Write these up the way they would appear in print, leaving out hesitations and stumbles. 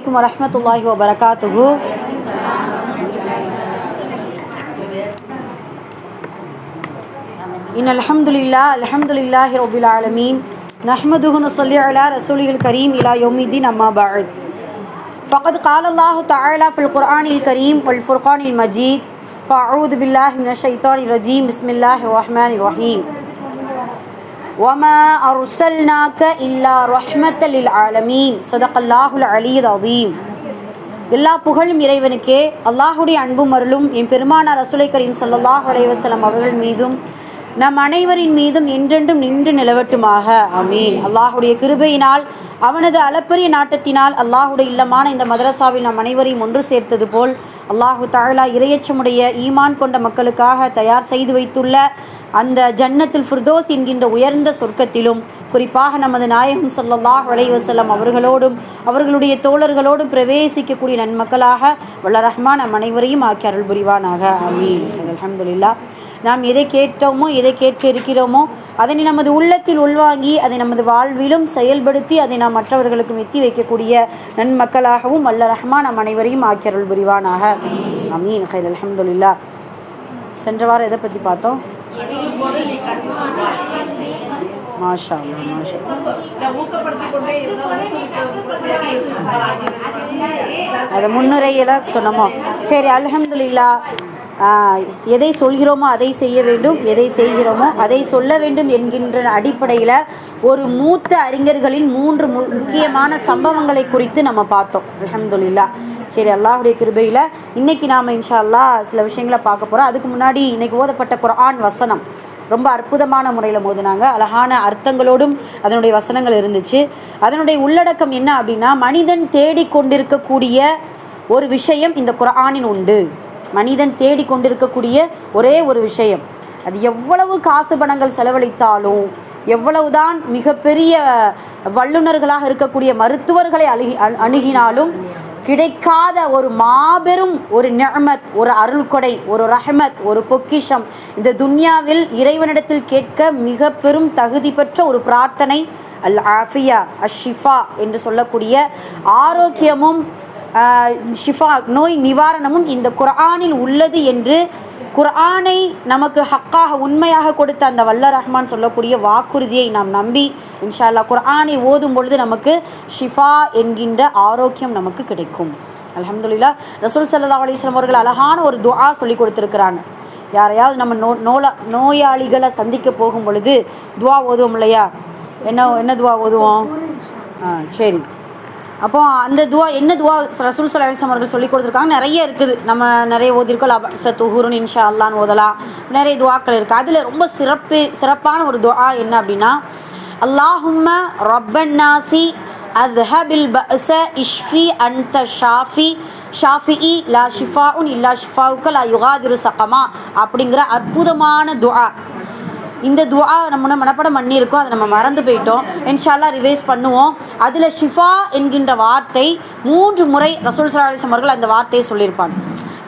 அலைக்கும் வரஹ்மத்துல்லாஹி வபரகாத்துஹு. இன்னல் அல்ஹம்துலில்லாஹி ரப்பில் ஆலமீன் நஹ்மதுஹு நுஸல்லி அலா ரசூலில் கரீம் இலா யௌமிddin அம்மா பஅத். ஃபகத் கால அல்லாஹு தஆலா ஃபில் குர்ஆனில் கரீம் வல் ஃபுர்கானில் மஜீத். ஃபஅஊது பில்லாஹி மினஷ் ஷைத்தானிர் ரஜீம். பிஸ்மில்லாஹிர் ரஹ்மானிர் ரஹீம். வமா அர்ஸல்நாக இல்லா ரஹ்மத்தல் லில் ஆலமீன். ஸதகல்லாஹுல் அலிய்யுல் அஸீம். எல்லா புகழும் இறைவனுக்கே. அல்லாஹுடைய அன்பும் அருளும் என் பெருமானார் ரசூலை கரீம் ஸல்லல்லாஹு அலைஹி வஸல்லம் அவர்கள் மீதும் நம் அனைவரின் மீதும் என்றென்றும் நின்று நிலவட்டுமாக. ஆமீன். அல்லாஹுடைய கிருபையினால் அவனது அளப்பரிய நாட்டத்தினால் அல்லாஹுடைய இல்லமான இந்த மதரசாவில் நம் அனைவரையும் ஒன்று சேர்த்தது போல் அல்லாஹு தஆலா இறையச்சமுடைய ஈமான் கொண்ட மக்களுக்காக தயார் செய்து வைத்துள்ள அந்த ஜன்னத்துல் ஃபிர்தோஸ் என்கின்ற உயர்ந்த சொர்க்கத்திலும் குறிப்பாக நமது நாயகம் ஸல்லல்லாஹு அலைஹி வஸல்லம் அவர்களோடும் அவர்களுடைய தோழர்களோடும் பிரவேசிக்கக்கூடிய நன்மக்களாக வல்ல ரஹ்மான் நம் அனைவரையும் ஆக்கி அருள் புரிவானாக. ஆமீன். அல்ஹம்துலில்லாஹ். நாம் எதை கேட்டோமோ எதை கேட்க இருக்கிறோமோ அதனை நமது உள்ளத்தில் உள்வாங்கி அதை நமது வாழ்விலும் செயல்படுத்தி அதை நாம் மற்றவர்களுக்கும் எத்தி வைக்கக்கூடிய நன்மக்களாகவும் வல்ல ரஹ்மான் நம் அனைவரையும் ஆக்கி அருள் புரிவானாக. ஆமீன். ஹைர். அல்ஹம்துலில்லாஹ். சென்ற வாரம் எதை பற்றி பார்த்தோம்? மாஷா அல்லாஹ், மாஷா. அதை முன்னுரையில் சொன்னோமோ. சரி, அல்ஹம்துலில்லாஹ். எதை சொல்கிறோமோ அதை செய்ய வேண்டும், எதை செய்கிறோமோ அதை சொல்ல வேண்டும் என்கின்ற அடிப்படையில் ஒரு மூத்த அறிஞர்களின் 3 முக்கியமான சம்பவங்களை குறித்து நம்ம பார்த்தோம். அல்ஹம்துலில்லாஹ். சரி, அல்லாஹுடைய கிருபையில் இன்றைக்கி நாம் இன்ஷா அல்லாஹ் சில விஷயங்களை பார்க்க போகிறோம். அதுக்கு முன்னாடி இன்றைக்கி ஓதப்பட்ட குர்ஆன் வசனம் ரொம்ப அற்புதமான முறையில் ஓதுனாங்க. அழகான அர்த்தங்களோடும் அதனுடைய வசனங்கள் இருந்துச்சு. அதனுடைய உள்ளடக்கம் என்ன அப்படின்னா, மனிதன் தேடிக்கொண்டிருக்கக்கூடிய ஒரு விஷயம் இந்த குர்ஆனில் உண்டு. மனிதன் தேடிக்கொண்டிருக்கக்கூடிய ஒரே ஒரு விஷயம், அது எவ்வளவு காசு பணங்கள் செலவழித்தாலும், எவ்வளவுதான் மிகப்பெரிய வல்லுநர்களாக இருக்கக்கூடிய மருத்துவர்களை அணுகினாலும் கிடைக்காத ஒரு மாபெரும் ஒரு நிஅமத், ஒரு அருள்கொடை, ஒரு ரஹ்மத், ஒரு பொக்கிஷம் இந்த துன்யாவில் இறைவனிடத்தில் கேட்க மிக பெரும் தகுதி பெற்ற ஒரு பிரார்த்தனை அல் ஆஃபியா அஷிஃபா என்று சொல்லக்கூடிய ஆரோக்கியமும் ஷிஃபா நோய் நிவாரணமும் இந்த குர்ஆனில் உள்ளது என்று குர்ஆனை நமக்கு ஹக்காக உண்மையாக கொடுத்த அந்த வல்ல ரஹ்மான் சொல்லக்கூடிய வாக்குறுதியை நாம் நம்பி இன்ஷா அல்லாஹ் குர்ஆனை ஓதும் பொழுது நமக்கு ஷிஃபா என்கின்ற ஆரோக்கியம் நமக்கு கிடைக்கும். அல்ஹம்துலில்லாஹ். ரசூல் ஸல்லல்லாஹு அலைஹி வஸல்லம் அவர்கள் அழகான ஒரு துஆ சொல்லி கொடுத்துருக்குறாங்க. யாரையாவது நம்ம நோயாளிகளை சந்திக்க போகும் பொழுது துஆ ஓதுவோம் இல்லையா? என்ன துஆ ஓதுவோம்? சரி, அப்போ அந்த துவா என்ன துவா ரசூல் ஸல்லல்லாஹு அலைஹி வஸல்லம் அவர்கள் சொல்லி கொடுத்துருக்காங்க. நிறைய இருக்குது, நம்ம நிறைய ஓதிருக்கோம். லபஸத்துஹுருன் இன்ஷா அல்லாஹ்னு ஓதலாம். நிறைய துவாக்கள் இருக்குது. அதில் ரொம்ப சிறப்பான ஒரு துவா என்ன அப்படின்னா, அல்லாஹும்ம ரப்பன் நாசி அத்ஹபில் பஅஸ இஷ்ஃபி அன்த ஷாஃபிஇ லா ஷிஃபாஉன் இல்லா ஷிஃபாஉக லா யுகாதிரு சகமா அப்படிங்கிற அற்புதமான துஆ. இந்த துஆ நம்ம மனப்பாடம் பண்ணியிருக்கோம், அதை நம்ம மறந்து போயிட்டோம். இன்ஷா அல்லாஹ் ரிவைஸ் பண்ணுவோம். அதில் ஷிஃபா என்கின்ற வார்த்தை 3 முறை ரசூல் ஸல்லல்லாஹு அலைஹி வஸல்லம் அவர்கள் அந்த வார்த்தையை சொல்லியிருப்பாங்க.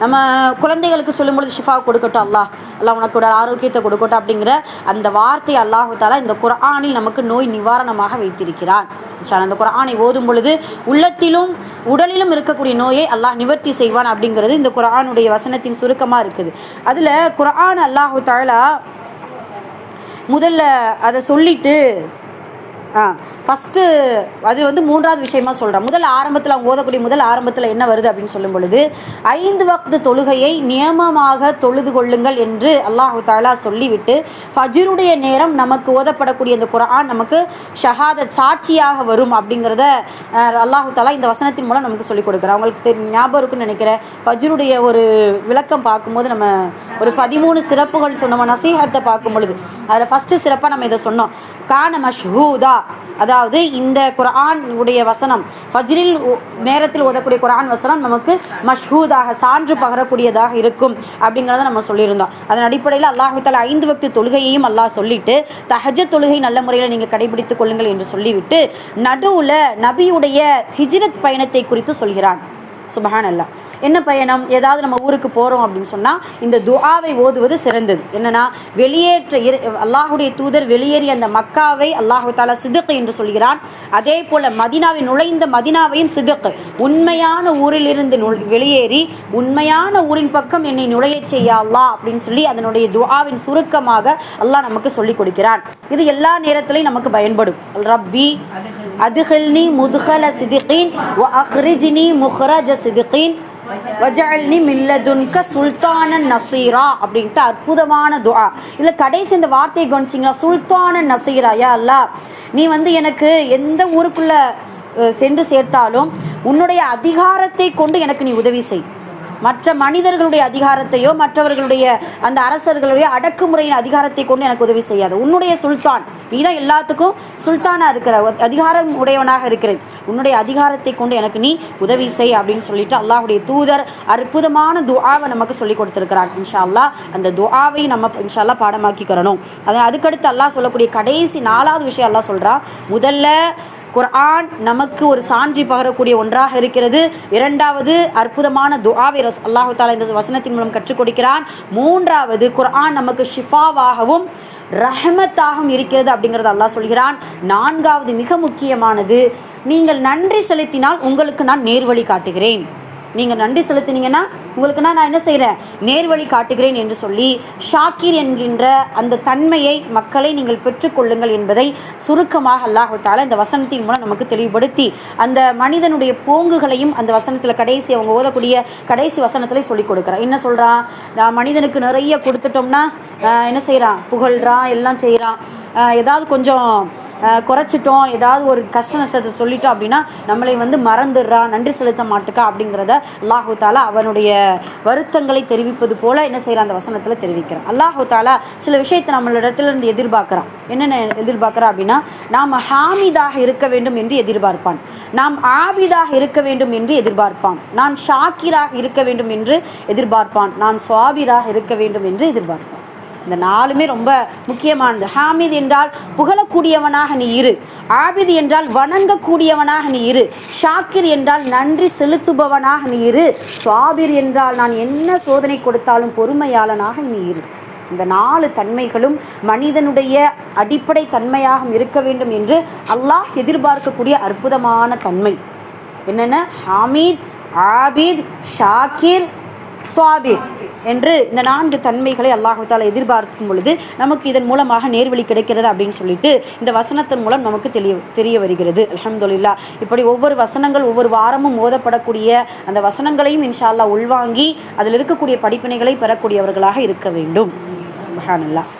நம்ம குழந்தைகளுக்கு சொல்லும்பொழுது ஷிஃபா கொடுக்கட்டும், அல்லாஹ் உனக்கு ஆரோக்கியத்தை கொடுக்கட்டும் அப்படிங்கிற அந்த வார்த்தையை அல்லாஹு தஆலா இந்த குர்ஆனில் நமக்கு நோய் நிவாரணமாக வைத்திருக்கிறான். இன்ஷா அல்லாஹ் அந்த குர்ஆனை ஓதும் பொழுது உள்ளத்திலும் உடலிலும் இருக்கக்கூடிய நோயை அல்லாஹ் நிவர்த்தி செய்வான் அப்படிங்கிறது இந்த குர்ஆனுடைய வசனத்தின் சுருக்கமாக இருக்குது. அதில் குர்ஆன் அல்லாஹு தஆலா முதல்ல அதை சொல்லிட்டு ஃபஸ்ட்டு அது 3வது விஷயமா சொல்கிறேன். ஆரம்பத்தில் அவங்க ஓதக்கூடிய ஆரம்பத்தில் என்ன வருது அப்படின்னு சொல்லும் பொழுது 5 வக்து தொழுகையை நியமமாக தொழுது கொள்ளுங்கள் என்று அல்லாஹு தஆலா சொல்லிவிட்டு ஃபஜ்ருடைய நேரம் நமக்கு ஓதப்படக்கூடிய இந்த குர்ஆன் நமக்கு ஷஹாதத் சாட்சியாக வரும் அப்படிங்கிறத அல்லாஹு தஆலா இந்த வசனத்தின் மூலம் நமக்கு சொல்லிக் கொடுக்குறேன். அவங்களுக்கு ஞாபகம் இருக்குன்னு நினைக்கிறேன். ஃபஜ்ருடைய ஒரு விளக்கம் பார்க்கும்போது நம்ம ஒரு 13 சிறப்புகள் சொன்னோம். நசீஹத்தை பார்க்கும் பொழுது அதில் ஃபஸ்ட்டு சிறப்பாக நம்ம இதை சொன்னோம். கான மஷ்ஹூதா, அதாவது இந்த குர்ஆன் உடைய வசனம் ஃபஜ்ரில் நேரத்தில் ஓதக்கூடிய குர்ஆன் வசனம் நமக்கு மஷ்ஹூதாக சான்று பகரக்கூடியதாக இருக்கும் அப்படிங்கிறத நம்ம சொல்லியிருந்தோம். அதன் அடிப்படையில் அல்லாஹு தஆலா 5 வக்து தொழுகையையும் அல்லாஹ் சொல்லிட்டு தஹஜ்ஜத் தொழுகை நல்ல முறையில் நீங்கள் கடைபிடித்துக் கொள்ளுங்கள் என்று சொல்லிவிட்டு நடுவில் நபியுடைய ஹிஜ்ரத் பயணத்தை குறித்து சொல்கிறான். சுப்ஹானல்லாஹ். என்ன பயணம்? ஏதாவது நம்ம ஊருக்கு போகிறோம் அப்படின்னு சொன்னால் இந்த துஆவை ஓதுவது சிறந்தது. என்னென்னா, அல்லாஹுடைய தூதர் வெளியேறிய அந்த மக்காவை அல்லாஹு தாலா சிதுக் என்று சொல்கிறான். அதே போல் மதினாவை நுழைந்த மதினாவையும் சிதுக், உண்மையான ஊரிலிருந்து வெளியேறி உண்மையான ஊரின் பக்கம் என்னை நுழையச் செய்ய அல்லாஹ் அப்படின்னு சொல்லி அதனுடைய துஆவின் சுருக்கமாக அல்லாஹ் நமக்கு சொல்லிக் கொடுக்கிறான். இது எல்லா நேரத்திலையும் நமக்கு பயன்படும். ரப்பி அதுஹில்னி முதுகல சிதிகீன் வ அஹ்ரிஜ்னி முஹ்ரஜ சிதிகீன் வஜஅல்னி மில்லதுன்க சுல்தானன் நசீரா அப்படின்ட்டு அற்புதமான துஆ. இதில் கடைசி இந்த வார்த்தையை கவனிச்சிங்களா? சுல்தானன் நசீரா. யா அல்லாஹ், நீ எனக்கு எந்த ஊருக்குள்ளே சென்று சேர்த்தாலும் உன்னுடைய அதிகாரத்தை கொண்டு எனக்கு நீ உதவி செய். மற்ற மனிதர்களுடைய அதிகாரத்தையோ மற்றவர்களுடைய அந்த அரசர்களுடைய அடக்குமுறையின் அதிகாரத்தை கொண்டு எனக்கு உதவி செய்யாது. உன்னுடைய சுல்தான், நீ தான் எல்லாத்துக்கும் சுல்தானாக இருக்கிற, அதிகாரம் உடையவனாக இருக்கிறேன். உன்னுடைய அதிகாரத்தை கொண்டு எனக்கு நீ உதவி செய் அப்படின்னு சொல்லிட்டு அல்லாஹுடைய தூதர் அற்புதமான துஆவை நமக்கு சொல்லி கொடுத்துருக்கிறார். இன்ஷா அல்லாஹ் அந்த துஆவை நம்ம இன்ஷா அல்லாஹ் பாடமாக்கிக்கிறணும். அதுக்கடுத்து அல்லாஹ் சொல்லக்கூடிய கடைசி 4வது விஷயம் அல்லாஹ் சொல்கிறான். முதல்ல குர்ஆன் நமக்கு ஒரு சான்றி பகரக்கூடிய ஒன்றாக இருக்கிறது. 2வது அற்புதமான துஆவை அல்லாஹு தாலா இந்த வசனத்தின் மூலம் கற்றுக் கொடுக்கிறான். 3வது குர்ஆன் நமக்கு ஷிஃபாவாகவும் ரஹமத்தாகவும் இருக்கிறது அப்படிங்கிறது அல்லாஹ் சொல்கிறான். 4வது மிக முக்கியமானது, நீங்கள் நன்றி செலுத்தினால் உங்களுக்கு நான் நேர்வழி காட்டுகிறேன். நீங்கள் நன்றி செலுத்தினீங்கன்னா உங்களுக்கு நான் என்ன செய்கிறேன்? நேர்வழி காட்டுகிறேன் என்று சொல்லி ஷாக்கிர் என்கின்ற அந்த தன்மையை மக்களை நீங்கள் பெற்றுக்கொள்ளுங்கள் என்பதை சுருக்கமாக அல்லாஹு தஆலா இந்த வசனத்தின் மூலம் நமக்கு தெளிவுபடுத்தி அந்த மனிதனுடைய போங்குகளையும் அந்த வசனத்தில் கடைசி அவங்க ஓதக்கூடிய கடைசி வசனத்தில் சொல்லிக் கொடுக்குறான். என்ன சொல்கிறான்? நான் மனிதனுக்கு நிறைய கொடுத்துட்டோம்னா என்ன செய்கிறான்? புகழ்கிறான், எல்லாம் செய்கிறான். ஏதாவது கொஞ்சம் குறைச்சிட்டோம், ஏதாவது ஒரு கஷ்ட நஷ்டத்தை சொல்லிட்டோம் அப்படின்னா நம்மளை மறந்துடுறான், நன்றி செலுத்த மாட்டுக்கா அப்படிங்கிறத அல்லாஹு தாலா அவனுடைய வருத்தங்களை தெரிவிப்பது போல என்ன செய்கிறான்? அந்த வசனத்தில் தெரிவிக்கிறான். அல்லாஹு தாலா சில விஷயத்தை நம்மளிடத்திலிருந்து எதிர்பார்க்குறான். என்னென்ன எதிர்பார்க்குறான் அப்படின்னா, நாம் ஹாமிதாக இருக்க வேண்டும் என்று எதிர்பார்ப்பான், நாம் ஆபிதாக இருக்க வேண்டும் என்று எதிர்பார்ப்பான், நான் ஷாக்கிராக இருக்க வேண்டும் என்று எதிர்பார்ப்பான், நான் சுவாபிராக இருக்க வேண்டும் என்று எதிர்பார்ப்பான். இந்த 4மே ரொம்ப முக்கியமானது. ஹாமித் என்றால் புகழக்கூடியவனாக நீ இரு, ஆபித் என்றால் வணங்கக்கூடியவனாக நீ இரு, ஷாக்கிர் என்றால் நன்றி செலுத்துபவனாக நீ இரு, சுவாபிர் என்றால் நான் என்ன சோதனை கொடுத்தாலும் பொறுமையாளனாக நீ இரு. இந்த 4 தன்மைகளும் மனிதனுடைய அடிப்படை தன்மையாக இருக்க வேண்டும் என்று அல்லாஹ் எதிர்பார்க்கக்கூடிய அற்புதமான தன்மை என்னென்ன? ஹாமித், ஆபித், ஷாக்கிர், சுவாபிர் என்று இந்த 4 தன்மைகளை அல்லாஹு தஆலா எதிர்பார்க்கும் பொழுது நமக்கு இதன் மூலமாக நேர்வழி கிடைக்கிறது அப்படின்னு சொல்லிட்டு இந்த வசனத்தின் மூலம் நமக்கு தெரிய வருகிறது. அல்ஹம்துலில்லாஹ். இப்படி ஒவ்வொரு வசனங்கள் ஒவ்வொரு வாரமும் ஓதப்படக்கூடிய அந்த வசனங்களையும் இன்ஷா அல்லாஹ் உள்வாங்கி அதில் இருக்கக்கூடிய படிப்பினைகளை பெறக்கூடியவர்களாக இருக்க வேண்டும். சுப்ஹானல்லாஹ்.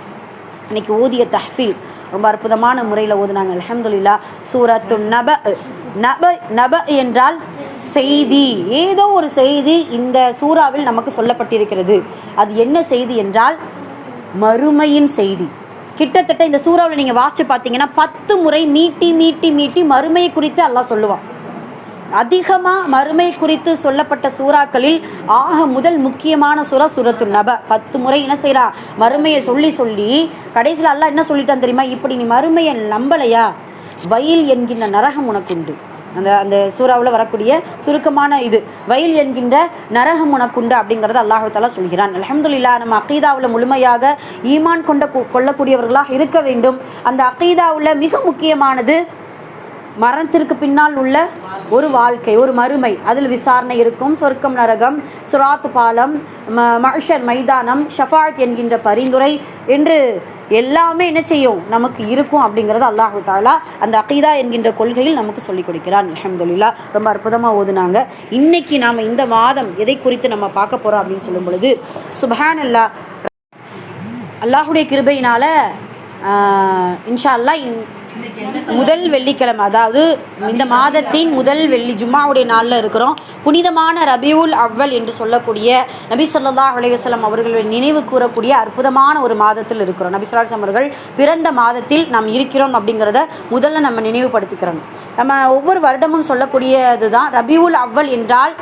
இன்னைக்கு ஓதிய தஹ்ஃபீல் ரொம்ப அற்புதமான முறையில் ஓதுனாங்க. அல்ஹம்துலில்லாஹ். சூரத்து நப என்றால் செய்தி, ஏதோ ஒரு செய்தி இந்த சூறாவில் நமக்கு சொல்லப்பட்டிருக்கிறது. அது என்ன செய்தி என்றால் மறுமையின் செய்தி. கிட்டத்தட்ட இந்த சூறாவில் நீங்கள் வாசித்து பார்த்தீங்கன்னா 10 முறை மீட்டி மறுமையை குறித்து அல்லாஹ் சொல்லுவான். அதிகமாக மறுமை குறித்து சொல்லப்பட்ட சூறாக்களில் முதல் முக்கியமான சூரத்து நப. 10 முறை என்ன செய்கிறா? மறுமையை சொல்லி கடைசியில் அல்லாஹ் என்ன சொல்லிட்டான் தெரியுமா? இப்படி நீ மறுமையை நம்பலையா, வயல் என்கின்ற நரகம் உனக்குண்டு. அந்த சூறாவில் வரக்கூடிய சுருக்கமான இது, வயல் என்கின்ற நரகம் உனக்குண்டு அப்படிங்கிறத அல்லாஹு தஆலா சொல்கிறான். அல்ஹம்துலில்லாஹ். நம்ம அகீதாவில் முழுமையாக ஈமான் கொள்ளக்கூடியவர்களாக இருக்க வேண்டும். அந்த அகீதாவில் மிக முக்கியமானது மரணத்திற்கு பின்னால் உள்ள ஒரு வாழ்க்கை, ஒரு மறுமை. அதில் விசாரணை இருக்கும், சொர்க்கம், நரகம், சிராத் பாலம், மஹ்ஷர் மைதானம், ஷஃபாத் என்கின்ற பரிந்துரை என்று எல்லாமே என்ன செய்யும்? நமக்கு இருக்கும் அப்படிங்கிறது அல்லாஹு தஆலா அந்த அகீதா என்கின்ற கொள்கையில் நமக்கு சொல்லிக் கொடுக்கிறான். அல்ஹம்துலில்லாஹ். ரொம்ப அற்புதமாக ஓதுனாங்க. இன்னைக்கு நாம் இந்த மாதம் எதை குறித்து நம்ம பார்க்க போகிறோம் அப்படின்னு சொல்லும் பொழுது, சுப்ஹானல்லாஹ், அல்லாஹுடைய கிருபையினால் இன்ஷா அல்லாஹ் முதல் வெள்ளிக்கிழமை, அதாவது இந்த மாதத்தின் முதல் வெள்ளி ஜும்மாவுடைய நாளில் இருக்கிறோம். புனிதமான ரபியுல் அவ்வல் என்று சொல்லக்கூடிய நபி ஸல்லல்லாஹு அலைஹி வஸல்லம் அவர்களுடைய நினைவு கூறக்கூடிய அற்புதமான ஒரு மாதத்தில் இருக்கிறோம். நபி ஸல்லல்லாஹு அலைஹி வஸல்லம் அவர்கள் பிறந்த மாதத்தில் நாம் இருக்கிறோம் அப்படிங்கிறத முதல்ல நம்ம நினைவுபடுத்திக்கிறோம். நம்ம ஒவ்வொரு வருடமும் சொல்லக்கூடியது தான் ரபியுல் அவ்வல் என்றால்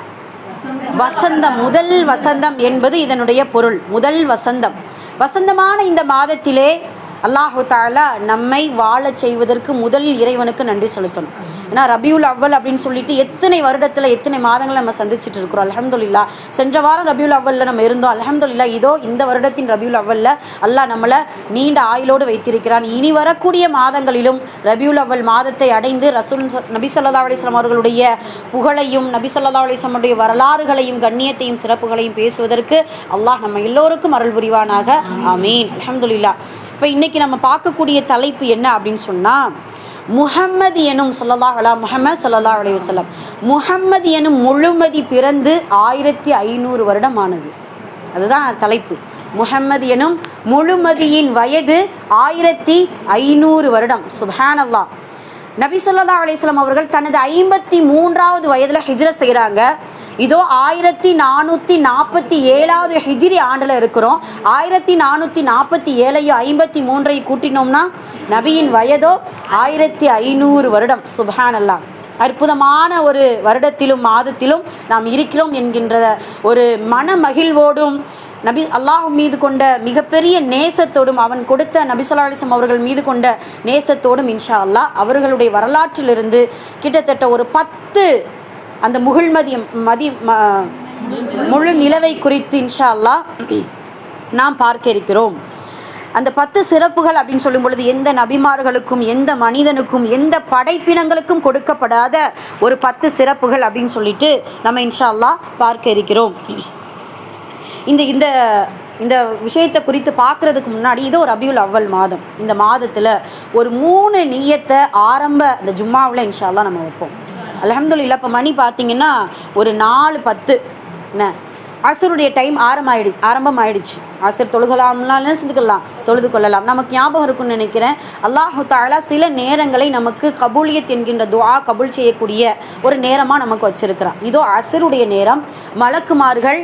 வசந்தம், முதல் வசந்தம் என்பது இதனுடைய பொருள். முதல் வசந்தம். வசந்தமான இந்த மாதத்திலே அல்லாஹு தஆலா நம்மை வாழச் செய்வதற்கு முதல் இறைவனுக்கு நன்றி செலுத்தணும். ஏன்னா ரபியுல் அவ்வல் அப்படின்னு சொல்லிட்டு எத்தனை வருடத்தில் எத்தனை மாதங்கள் நம்ம சந்திச்சுட்டு இருக்கிறோம். அல்ஹம்துலில்லாஹ். சென்ற வாரம் ரபியுல் அவ்வல்ல நம்ம இருந்தோம். அல்ஹம்துலில்லாஹ். இதோ இந்த வருடத்தின் ரபியுல் அவ்வல்ல அல்லாஹ் நம்மளை நீண்ட ஆயுளோடு வைத்திருக்கிறான். இனி வரக்கூடிய மாதங்களிலும் ரபியுல் அவ்வல் மாதத்தை அடைந்து ரசூல் நபி ஸல்லல்லாஹு அலைஹி வஸல்லம் அவர்களுடைய புகழையும் நபி ஸல்லல்லாஹு அலைஹி வஸல்லம் உடைய வரலாறுகளையும் கண்ணியத்தையும் சிறப்புகளையும் பேசுவதற்கு அல்லாஹ் நம்ம எல்லோருக்கும் அருள் புரிவானாக. ஆமீன். அல்ஹம்துலில்லாஹ். இப்போ இன்னைக்கு நம்ம பார்க்கக்கூடிய தலைப்பு என்ன அப்படின்னு சொன்னால், முஹம்மது எனும் முஹம்மது ஸல்லல்லாஹு அலைஹி வஸல்லம் முஹம்மது எனும் முழுமதி பிறந்து 1500 வருடம் ஆனது. அதுதான் தலைப்பு. முஹம்மது எனும் முழுமதியின் வயது 1500 வருடம். சுப்ஹானல்லாஹ். நபி ஸல்லல்லாஹு அலைஹி வஸல்லம் அவர்கள் தனது 53வது வயதில் ஹிஜ்ரத் செய்கிறாங்க. இதோ 1447வது ஹிஜ்ரி ஆண்டில் இருக்கிறோம். 1447ஐயும் 53ஐயும் கூட்டினோம்னா நபியின் வயதோ 1500 வருடம். சுப்ஹானல்லாஹ். அற்புதமான ஒரு வருடத்திலும் மாதத்திலும் நாம் இருக்கிறோம் என்கின்ற ஒரு மன மகிழ்வோடும் நபி அல்லாஹ் மீது கொண்ட மிகப்பெரிய நேசத்தோடும் அவன் கொடுத்த நபி ஸல்லல்லாஹு அலைஹி வஸல்லம் அவர்கள் மீது கொண்ட நேசத்தோடும் இன்ஷா அல்லாஹ் அவர்களுடைய வரலாற்றிலிருந்து கிட்டத்தட்ட ஒரு 10 அந்த முழு நிலவை குறித்து இன்ஷா அல்லாஹ் நாம் பார்க்க இருக்கிறோம். அந்த 10 சிறப்புகள் அப்படின்னு சொல்லும் பொழுது எந்த நபிமார்களுக்கும் எந்த மனிதனுக்கும் எந்த படைப்பினங்களுக்கும் கொடுக்கப்படாத ஒரு 10 சிறப்புகள் அப்படின்னு சொல்லிட்டு நம்ம இன்ஷா அல்லாஹ் பார்க்க இருக்கிறோம். இந்த இந்த இந்த விஷயத்தை குறித்து பார்க்குறதுக்கு முன்னாடி இது ஒரு ரபியுல் அவ்வல் மாதம். இந்த மாதத்தில் ஒரு 3 நியத்தை ஆரம்ப இந்த ஜும்மாவில் இன்ஷா அல்லாஹ் நம்ம வைப்போம். அல்ஹம்துலில்லாஹ். இப்போ மணி பார்த்தீங்கன்னா ஒரு 4:10 என்ன அசருடைய டைம் ஆரம்பமாயிடுச்சு. அசர் தொழுகலாம்லாம் தொழுது கொள்ளலாம். நமக்கு ஞாபகம் இருக்குன்னு நினைக்கிறேன். அல்லாஹு தஆலா சில நேரங்களை நமக்கு கபூலியத் என்கின்ற துஆ கபூல் செய்யக்கூடிய ஒரு நேரமாக நமக்கு வச்சிருக்கிறான். இதோ அசருடைய நேரம். மலக்குமார்கள்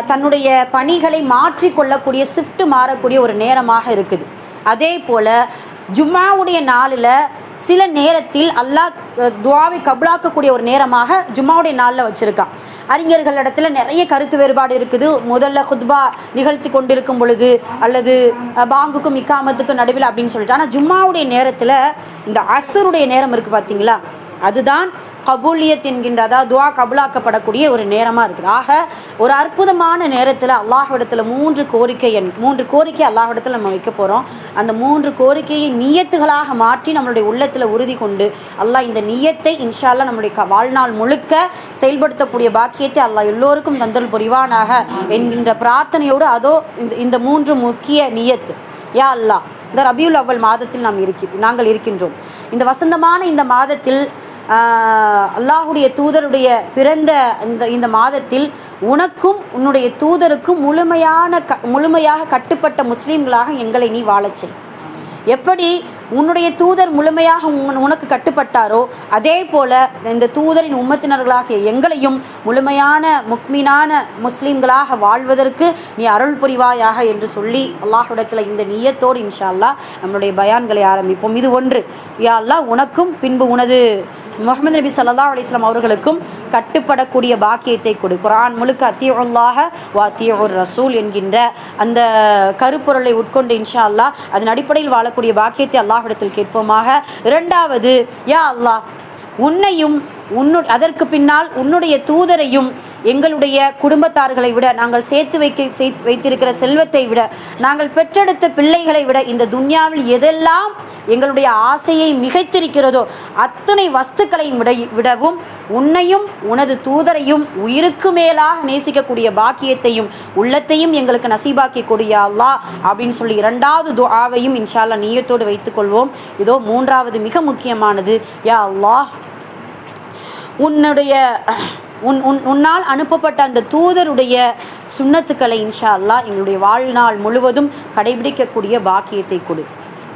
தன்னுடைய பணிகளை மாற்றிக்கொள்ளக்கூடிய ஷிஃப்ட் மாறக்கூடிய ஒரு நேரமாக இருக்குது. அதே போல் ஜும்மாவுடைய நாளில் சில நேரத்தில் அல்லாஹ் துஆவை கபூலாக்கக்கூடிய ஒரு நேரமாக ஜும்மாவுடைய நாளில் வச்சுருக்கான். அறிஞர்களிடத்துல நிறைய கருத்து வேறுபாடு இருக்குது. முதல்ல குத்பா நிகழ்த்தி கொண்டிருக்கும் பொழுது அல்லது பாங்குக்கும் இக்காமத்துக்கும் நடுவில் அப்படின்னு சொல்லிட்டு. ஆனால் ஜும்மாவுடைய நேரத்தில் இந்த அசருடைய நேரம் இருக்குது பார்த்தீங்களா, அதுதான் கபூலியத் என்கின்ற அதாவது துஆ கபூலாக்கப்படக்கூடிய ஒரு நேரமாக இருக்குது. ஆக ஒரு அற்புதமான நேரத்தில் அல்லாஹ்விடத்தில் 3 கோரிக்கை அல்லாஹ்விடத்தில் நம்ம வைக்க போகிறோம். அந்த 3 கோரிக்கையை நியத்துகளாக மாற்றி நம்மளுடைய உள்ளத்தில் உறுதி கொண்டு அல்லாஹ் இந்த நியத்தை இன்ஷா அல்லாஹ் நம்மளுடைய வாழ்நாள் முழுக்க செயல்படுத்தக்கூடிய பாக்கியத்தை அல்லாஹ் எல்லோருக்கும் தந்தல் புரிவானாக என்கின்ற பிரார்த்தனையோடு அதோ இந்த 3 முக்கிய நியத்து. யா அல்லாஹ், இந்த ரபியுல் அவ்வல் மாதத்தில் நாங்கள் இருக்கின்றோம். இந்த வசந்தமான இந்த மாதத்தில் அல்லாஹுடைய தூதருடைய பிறந்த இந்த மாதத்தில் உனக்கும் உன்னுடைய தூதருக்கும் முழுமையாக கட்டுப்பட்ட முஸ்லீம்களாக எங்களை நீ வாழச் செய். எப்படி உன்னுடைய தூதர் முழுமையாக உனக்கு கட்டுப்பட்டாரோ அதே போல இந்த தூதரின் உம்மத்தினர்களாகிய எங்களையும் முழுமையான முக்மீனான முஸ்லீம்களாக வாழ்வதற்கு நீ அருள் புரிவாயாக என்று சொல்லி அல்லாஹ்விடத்தில் இந்த நியத்தோடு இன்ஷா அல்லாஹ் நம்மளுடைய பயான்களை ஆரம்பிப்போம். இது ஒன்று. யா அல்லாஹ், உனக்கும் பின்பு உனது முஹம்மது நபி ஸல்லல்லாஹு அலைஹி வஸல்லம் அவர்களுக்கும் கட்டுப்படக்கூடிய பாக்கியத்தை கொடு. குர்ஆன் முழுக்க அத்தியுல்லாஹ வ அத்தியுர் ரசூல் என்கின்ற அந்த கருப்பொருளை உட்கொண்டு இன்ஷா அல்லாஹ் அதன் அடிப்படையில் வாழக்கூடிய பாக்கியத்தை அல்லாஹ்விடத்தில் கேட்போமாக. இரண்டாவது, யா அல்லாஹ், உன்னையும் அதற்கு பின்னால் உன்னுடைய தூதரையும் எங்களுடைய குடும்பத்தார்களை விட நாங்கள் சேர்த்து வைத்திருக்கிற செல்வத்தை விட நாங்கள் பெற்றெடுத்த பிள்ளைகளை விட இந்த துன்யாவில் எதெல்லாம் எங்களுடைய ஆசையை மிகைத்திருக்கிறதோ அத்தனை வஸ்துக்களையும் விடவும் உன்னையும் உனது தூதரையும் உயிருக்கு மேலாக நேசிக்கக்கூடிய பாக்கியத்தையும் உள்ளத்தையும் எங்களுக்கு நசீபாக்கி கொடியா அல்லாஹ் அப்படின்னு சொல்லி இரண்டாவது துஆவையும் இன்ஷா அல்லாஹ் நியத்தோடு வைத்துக்கொள்வோம். இதோ மூன்றாவது மிக முக்கியமானது. யா அல்லாஹ், உன்னால் அனுப்பப்பட்ட அந்த தூதருடைய சுன்னத்துக்களை இன்ஷா அல்லாஹ் எங்களுடைய வாழ்நாள் முழுவதும் கடைபிடிக்கக்கூடிய பாக்கியத்தை கொடு.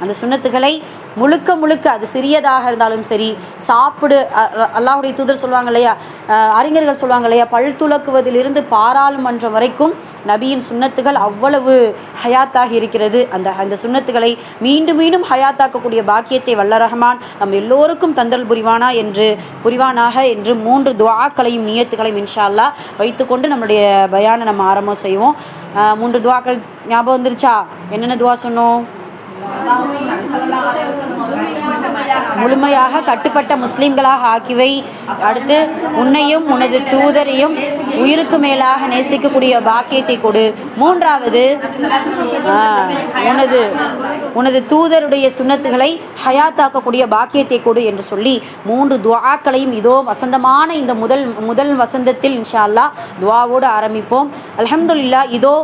அந்த சுன்னத்துக்களை முழுக்க அது சிறியதாக இருந்தாலும் சரி சாப்பிடு. அல்லாஹ்வுடைய தூதர் சொல்லுவாங்க இல்லையா, அறிஞர்கள் சொல்லுவாங்க இல்லையா, பல் துலக்குவதிலிருந்து பாராளுமன்றம் வரைக்கும் நபியின் சுன்னத்துகள் அவ்வளவு ஹயாத்தாக இருக்கிறது. அந்த சுன்னத்துகளை மீண்டும் ஹயாத்தாக்கக்கூடிய பாக்கியத்தை வல்ல ரஹ்மான் நம் எல்லோருக்கும் தந்தல் புரிவானாக என்று 3 துஆக்களையும் நியத்துக்களையும் இன்ஷா அல்லாஹ் வைத்துக்கொண்டு நம்முடைய பயானை நம்ம ஆரம்பம் செய்வோம். 3 துஆக்கள் ஞாபகம் வந்துருச்சா? என்னென்ன துஆ சொன்னோம்? முழுமையாக கட்டுப்பட்ட முஸ்லிம்களாக ஆக்கிவை. அடுத்து உன்னையும் உனது தூதரையும் உயிருக்கு மேலாக நேசிக்கக்கூடிய பாக்கியத்தை கொடு. மூன்றாவது உனது தூதருடைய சுன்னத்துகளை ஹயாத்தாக்கக்கூடிய பாக்கியத்தை கொடு என்று சொல்லி 3 துஆக்களையும் இதோ வசந்தமான இந்த முதல் வசந்தத்தில் இன்ஷா அல்லாஹ் துஆவோடு ஆரம்பிப்போம். அல்ஹம்துலில்லாஹ். இதோ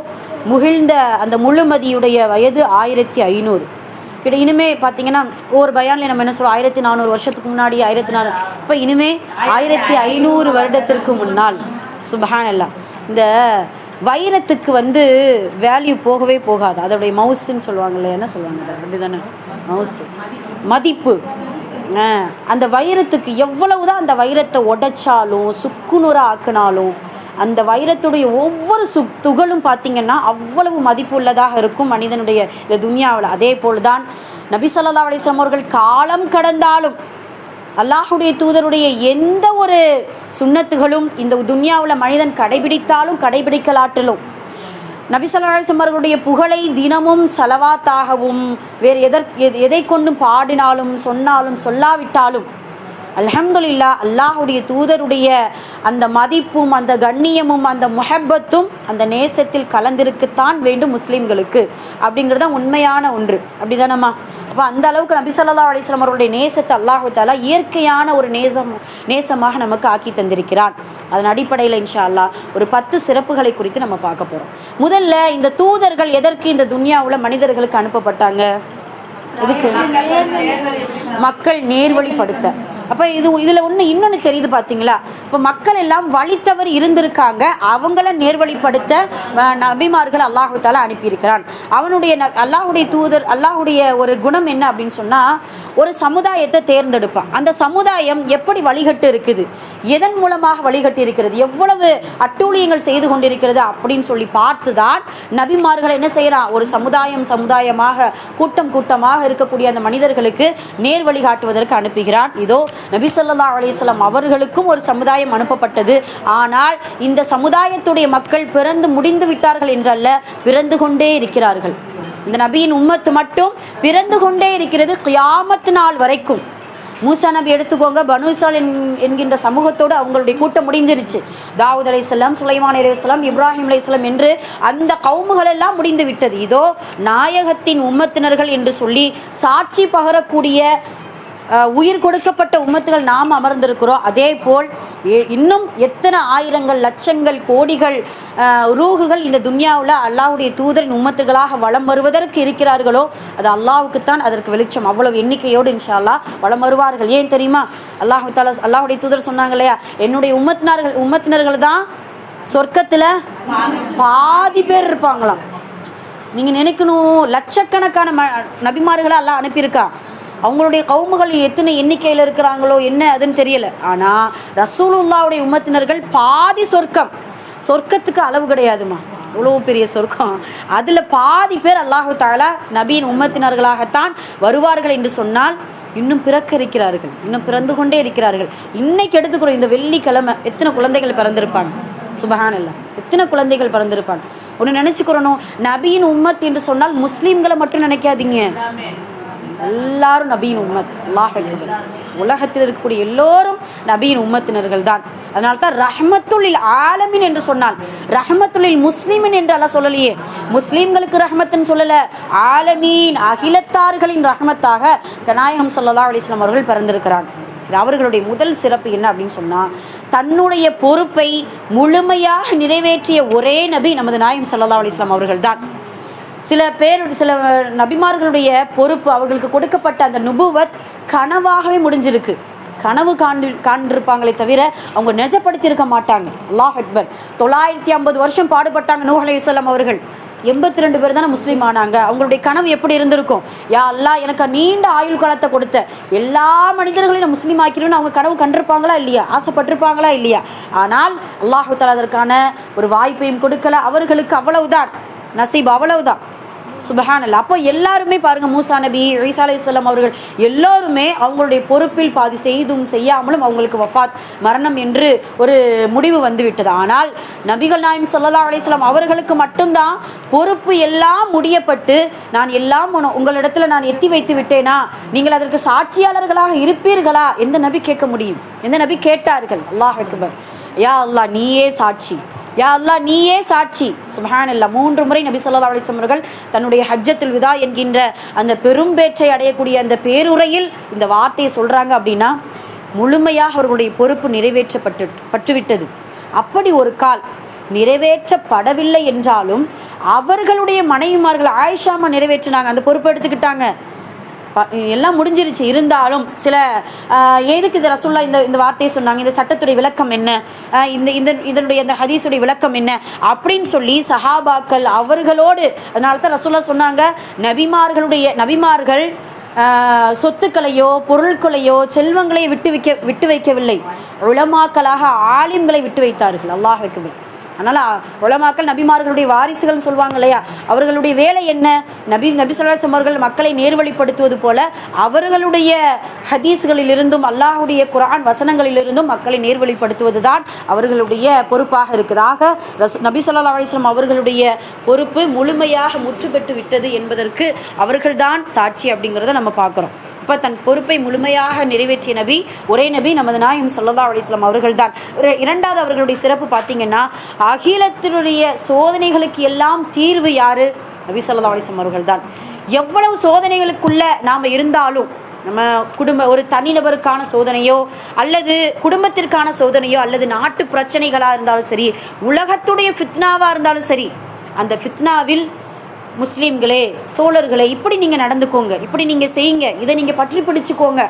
முகிழ்ந்த அந்த முழுமதியுடைய வயது 1500. இனிமே பார்த்தீங்கன்னா ஒரு பயானில் நம்ம என்ன சொல்லுவோம், 1400 வருஷத்துக்கு முன்னாடி 1400. இப்போ இனிமே 1500 வருடத்திற்கு முன்னால். சுப்ஹானல்லாஹ். இந்த வைரத்துக்கு வேல்யூ போகவே போகாது. அதோடைய மவுஸுன்னு சொல்லுவாங்கல்ல, என்ன சொல்லுவாங்க அப்படி தானே, மவுஸு மதிப்பு. அந்த வைரத்துக்கு எவ்வளவுதான் அந்த வைரத்தை உடைச்சாலும் சுக்குநூறாக ஆக்கினாலும் அந்த வைரத்துடைய ஒவ்வொரு துகளும் பார்த்திங்கன்னா அவ்வளவு மதிப்பு உள்ளதாக இருக்கும் மனிதனுடைய இந்த துன்யாவில். அதே போல்தான் நபி ஸல்லல்லாஹு அலைஹி வஸல்லம் அவர்கள் காலம் கடந்தாலும் அல்லாஹுடைய தூதருடைய எந்த ஒரு சுன்னத்துகளும் இந்த துன்யாவில் மனிதன் கடைபிடித்தாலும் கடைபிடிக்கலாட்டிலும் நபி ஸல்லல்லாஹு அலைஹி வஸல்லம் அவர்களுடைய புகழை தினமும் ஸலவாத்தாகவும் வேறு எதை கொண்டும் பாடினாலும் சொன்னாலும் சொல்லாவிட்டாலும் அல்ஹம்துலில்லாஹ் அல்லாஹுடைய தூதருடைய அந்த மதிப்பும் அந்த கண்ணியமும் அந்த முஹப்பத்தும் அந்த நேசத்தில் கலந்திருக்கத்தான் வேண்டும் முஸ்லீம்களுக்கு. அப்படிங்கிறது தான் உண்மையான ஒன்று. அப்படி தானம்மா? அப்போ அந்த அளவுக்கு நபி ஸல்லல்லாஹு அலைஹி வஸல்லம் அவருடைய நேசத்தை அல்லாஹு தஆலா இயற்கையான ஒரு நேசமாக நமக்கு ஆக்கி தந்திருக்கிறான். அதன் அடிப்படையில் இன்ஷா அல்லாஹ் ஒரு 10 சிறப்புகளை குறித்து நம்ம பார்க்க போகிறோம். முதல்ல இந்த தூதர்கள் எதற்கு இந்த துன்யாவில் மனிதர்களுக்கு அனுப்பப்பட்டாங்க? இதுக்கு மக்கள் நேர்வழிப்படுத்த. அப்போ இதில் இன்னொன்று தெரியுது பார்த்தீங்களா? இப்போ மக்கள் எல்லாம் வழித்தவர் இருந்திருக்காங்க, அவங்கள நேர்வழிப்படுத்த நபிமார்கள் அல்லாஹு தஆலா அனுப்பியிருக்கிறான். அல்லாஹுடைய தூதர் அல்லாஹுடைய ஒரு குணம் என்ன அப்படின்னு சொன்னால், ஒரு சமுதாயத்தை தேர்ந்தெடுப்பான். அந்த சமுதாயம் எப்படி வழிகட்டு இருக்குது, எதன் மூலமாக வழிகட்டி இருக்கிறது, எவ்வளவு அட்டூழியங்கள் செய்து கொண்டிருக்கிறது அப்படின்னு சொல்லி பார்த்துதான் நபிமார்கள் என்ன செய்யறான், ஒரு சமுதாயமாக கூட்டமாக இருக்கக்கூடிய அந்த மனிதர்களுக்கு நேர் வழிகாட்டுவதற்கு அனுப்புகிறான். இதோ நபி ஸல்லல்லாஹு அலைஹி வஸல்லம் அவர்களுக்கும் ஒரு சமுதாயம் அனுப்பப்பட்டது. ஆனால் இந்த சமுதாயத்துடைய மக்கள் பிறந்து முடிந்து விட்டார்கள் என்றல்ல, பிறந்து கொண்டே இருக்கிறார்கள். இந்த நபியின் உம்மத்து மட்டும் பிறந்து கொண்டே இருக்கிறது கியாமத் நாள் வரைக்கும். மூசா நபி எடுத்துக்கோங்க, பனு இஸ்ராயீல் என்கின்ற சமூகத்தோடு அவங்களுடைய கூட்டம் முடிஞ்சிருச்சு. தாவூத் அலைஹிஸ்ஸலாம், சுலைமான் அலைஹிஸ்ஸலாம், இப்ராஹிம் அலைஹிஸ்ஸலாம் என்று அந்த கவுமுகள் எல்லாம் முடிந்து விட்டது. இதோ நாயகத்தின் உம்மத்தினர்கள் என்று சொல்லி சாட்சி பகரக்கூடிய உயிர் கொடுக்கப்பட்ட உம்மத்துகள் நாம் அமர்ந்திருக்கிறோம். அதே போல் இன்னும் எத்தனை ஆயிரங்கள் லட்சங்கள் கோடிகள் ரூகுகள் இந்த துன்யாவில் அல்லாஹுடைய தூதரின் உம்மத்துகளாக வலம் வருவதற்கு இருக்கிறார்களோ அது அல்லாஹுக்குத்தான் அதற்கு வெளிச்சம். அவ்வளவு எண்ணிக்கையோடு இன்ஷா அல்லாஹ் வலம் வருவார்கள். ஏன் தெரியுமா? அல்லாஹுடைய தூதர் சொன்னாங்க இல்லையா, என்னுடைய உம்மத்தினர்கள் தான் சொர்க்கத்தில் பாதி பேர் இருப்பாங்களாம். நீங்கள் நினைக்கணும், லட்சக்கணக்கான நபிமார்களை அல்லாஹ் அனுப்பியிருக்கா. அவங்களுடைய கவுமுகள் எத்தனை எண்ணிக்கையில் இருக்கிறாங்களோ என்ன அதுன்னு தெரியலை. ஆனால் ரசூலுல்லாவுடைய உம்மத்தினர்கள் பாதி சொர்க்கத்துக்கு அளவு கிடையாதுமா, அவ்வளோ பெரிய சொர்க்கம். அதில் பாதி பேர் அல்லாஹு தஆலா நபியின் உம்மத்தினர்களாகத்தான் வருவார்கள் என்று சொன்னால் இன்னும் இன்னும் பிறந்து கொண்டே இருக்கிறார்கள். இன்னைக்கு எடுத்துக்கிறோம், இந்த வெள்ளிக்கிழமை எத்தனை குழந்தைகள் பிறந்திருப்பாங்க. சுபஹானல்லாஹ், எத்தனை குழந்தைகள் பிறந்திருப்பாங்க. ஒன்று நினச்சிக்கிறணும், நபியின் உம்மத் என்று சொன்னால் முஸ்லீம்களை மட்டும் நினைக்காதீங்க, எல்லாரும் நபியின் உம்மத். அல்லாஹ் அக்பர். உலகத்தில் இருக்கக்கூடிய எல்லோரும் நபியின் உம்மத்தினர்கள் தான். அதனால தான் ரஹ்மத்துல் ஆலமீன் என்று சொன்னால், ரஹ்மத்துல் முஸ்லிமின் என்று அல்லாஹ் சொல்லலையே. முஸ்லீம்களுக்கு ரஹ்மத்துன்னு சொல்லலை, ஆலமீன் அகிலத்தார்களின் ரஹ்மத்தாக நாயகம் ஸல்லல்லாஹு அலைஹி வஸல்லம் அவர்கள் பிறந்திருக்கிறார். அவர்களுடைய முதல் சிறப்பு என்ன அப்படின்னு சொன்னால், தன்னுடைய பொறுப்பை முழுமையாக நிறைவேற்றிய ஒரே நபி நமது நாயகம் ஸல்லல்லாஹு அலைஹி வஸல்லம் அவர்கள் தான். சில நபிமார்களுடைய பொறுப்பு, அவர்களுக்கு கொடுக்கப்பட்ட அந்த நுபுவத் கனவாகவே முடிஞ்சிருக்கு. கனவு காண்டிருப்பாங்களே தவிர அவங்க நிஜப்படுத்தியிருக்க மாட்டாங்க. அல்லாஹ் அக்பர். 950 வருஷம் பாடுபட்டாங்க நூஹ் அலைஹிஸ்ஸலாம் அவர்கள். 82 பேர் தானே முஸ்லீம் ஆனாங்க. அவங்களுடைய கனவு எப்படி இருந்திருக்கும்? யா அல்லாஹ், எனக்கு நீண்ட ஆயுள் காலத்தை கொடுத்த எல்லா மனிதர்களையும் நான் முஸ்லீம் ஆக்கிறோன்னு அவங்க கனவு கண்டிருப்பாங்களா இல்லையா? ஆசைப்பட்டிருப்பாங்களா இல்லையா? ஆனால் அல்லாஹு தஆலா அதற்கான ஒரு வாய்ப்பையும் கொடுக்கல. அவர்களுக்கு அவ்வளவுதான் நசீப், அவ்வளவுதான். சுபஹானல்லாஹ். அப்போ எல்லாருமே பாருங்க, மூசா நபி, ஈசா அலைஹிஸ்ஸலாம் அவர்கள் எல்லோருமே அவங்களுடைய பொறுப்பில் பாதி செய்தும் செய்யாமலும் அவங்களுக்கு வஃபாத், மரணம் என்று ஒரு முடிவு வந்து விட்டது. ஆனால் நபிகள் நாயகம் ஸல்லல்லாஹு அலைஹி வஸல்லம் அவர்களுக்கு மட்டும்தான் பொறுப்பு எல்லாம் முடியப்பட்டு, நான் எல்லாம் உங்களிடத்துல நான் எத்தி வைத்து விட்டேனா, நீங்கள் அதற்கு சாட்சியாளர்களாக இருப்பீர்களா? எந்த நபி கேட்க முடியும்? எந்த நபி கேட்டார்கள்? அல்லாஹ் அக்பர். யா அல்லாஹ் நீயே சாட்சி, யா அல்லாஹ் நீயே சாட்சி. சுப்ஹானல்லாஹ். 3 முறை நபி ஸல்லல்லாஹு அலைஹி வஸல்லம் அவர்கள் தன்னுடைய ஹஜ்ஜத்துல் விதா என்கின்ற அந்த பெரும்பேற்றை அடையக்கூடிய அந்த பேருரையில் இந்த வார்த்தையை சொல்றாங்க. அப்படின்னா முழுமையாக அவர்களுடைய பொறுப்பு நிறைவேற்றப்பட்டுவிட்டது. அப்படி ஒரு கால் நிறைவேற்றப்படவில்லை என்றாலும் அவர்களுடைய மனைவிமார்கள் ஆயிஷாமா நிறைவேற்றினாங்க, அந்த பொறுப்பை எடுத்துக்கிட்டாங்க, எல்லாம் முடிஞ்சிருச்சு. இருந்தாலும் சில எதுக்கு இது ரசூலுல்லாஹ் இந்த வார்த்தையை சொன்னாங்க, இந்த சட்டத்துடைய விளக்கம் என்ன, இதனுடைய இந்த ஹதீஸுடைய விளக்கம் என்ன அப்படின்னு சொல்லி சஹாபாக்கள் அவர்களோடு, அதனால தான் ரசூலுல்லாஹ் சொன்னாங்க, நபிமார்கள் சொத்துக்களையோ பொருட்களையோ செல்வங்களையோ விட்டு வைக்கவில்லை, உலமாக்களாக ஆலிம்களை விட்டு வைத்தார்கள். அல்லாஹ் அக்பர். அதனால் உலமாக்கள் நபிமார்களுடைய வாரிசுகள்னு சொல்லுவாங்க இல்லையா, அவர்களுடைய வேலை என்ன? நபி ஸல்லல்லாஹு அலைஹி வஸல்லம் அவர்கள் மக்களை நேர்வழிப்படுத்துவது போல அவர்களுடைய ஹதீஸ்களிலிருந்தும் அல்லாஹுடைய குர்ஆன் வசனங்களிலிருந்தும் மக்களை நேர்வழிப்படுத்துவது தான் அவர்களுடைய பொறுப்பாக இருக்கிறதாக நபி ஸல்லல்லாஹு அலைஹி வஸல்லம் அவர்களுடைய பொறுப்பு முழுமையாக முற்றுப்பெற்று விட்டது என்பதற்கு அவர்கள்தான் சாட்சி அப்படிங்கிறத நம்ம பார்க்குறோம். இப்போ தன் பொறுப்பை முழுமையாக நிறைவேற்றிய நபி ஒரே நபி நமது நாயகம் ஸல்லல்லாஹு அலைஹி வஸல்லம் அவர்கள் தான். இரண்டாவது அவர்களுடைய சிறப்பு பார்த்தீங்கன்னா, அகிலத்தினுடைய சோதனைகளுக்கு எல்லாம் தீர்வு யாரு? நபி ஸல்லல்லாஹு அலைஹி வஸல்லம் அவர்கள் தான். எவ்வளவு சோதனைகளுக்குள்ள நாம் இருந்தாலும், நம்ம ஒரு தனிநபருக்கான சோதனையோ அல்லது குடும்பத்திற்கான சோதனையோ அல்லது நாட்டு பிரச்சனைகளாக இருந்தாலும் சரி, உலகத்துடைய ஃபித்னாவாக இருந்தாலும் சரி, அந்த ஃபித்னாவில் முஸ்லீம்களே, தோழர்களே, இப்படி நீங்கள் நடந்துக்கோங்க, இப்படி நீங்கள் செய்யுங்க, இதை நீங்கள் பற்றி பிடிச்சுக்கோங்க,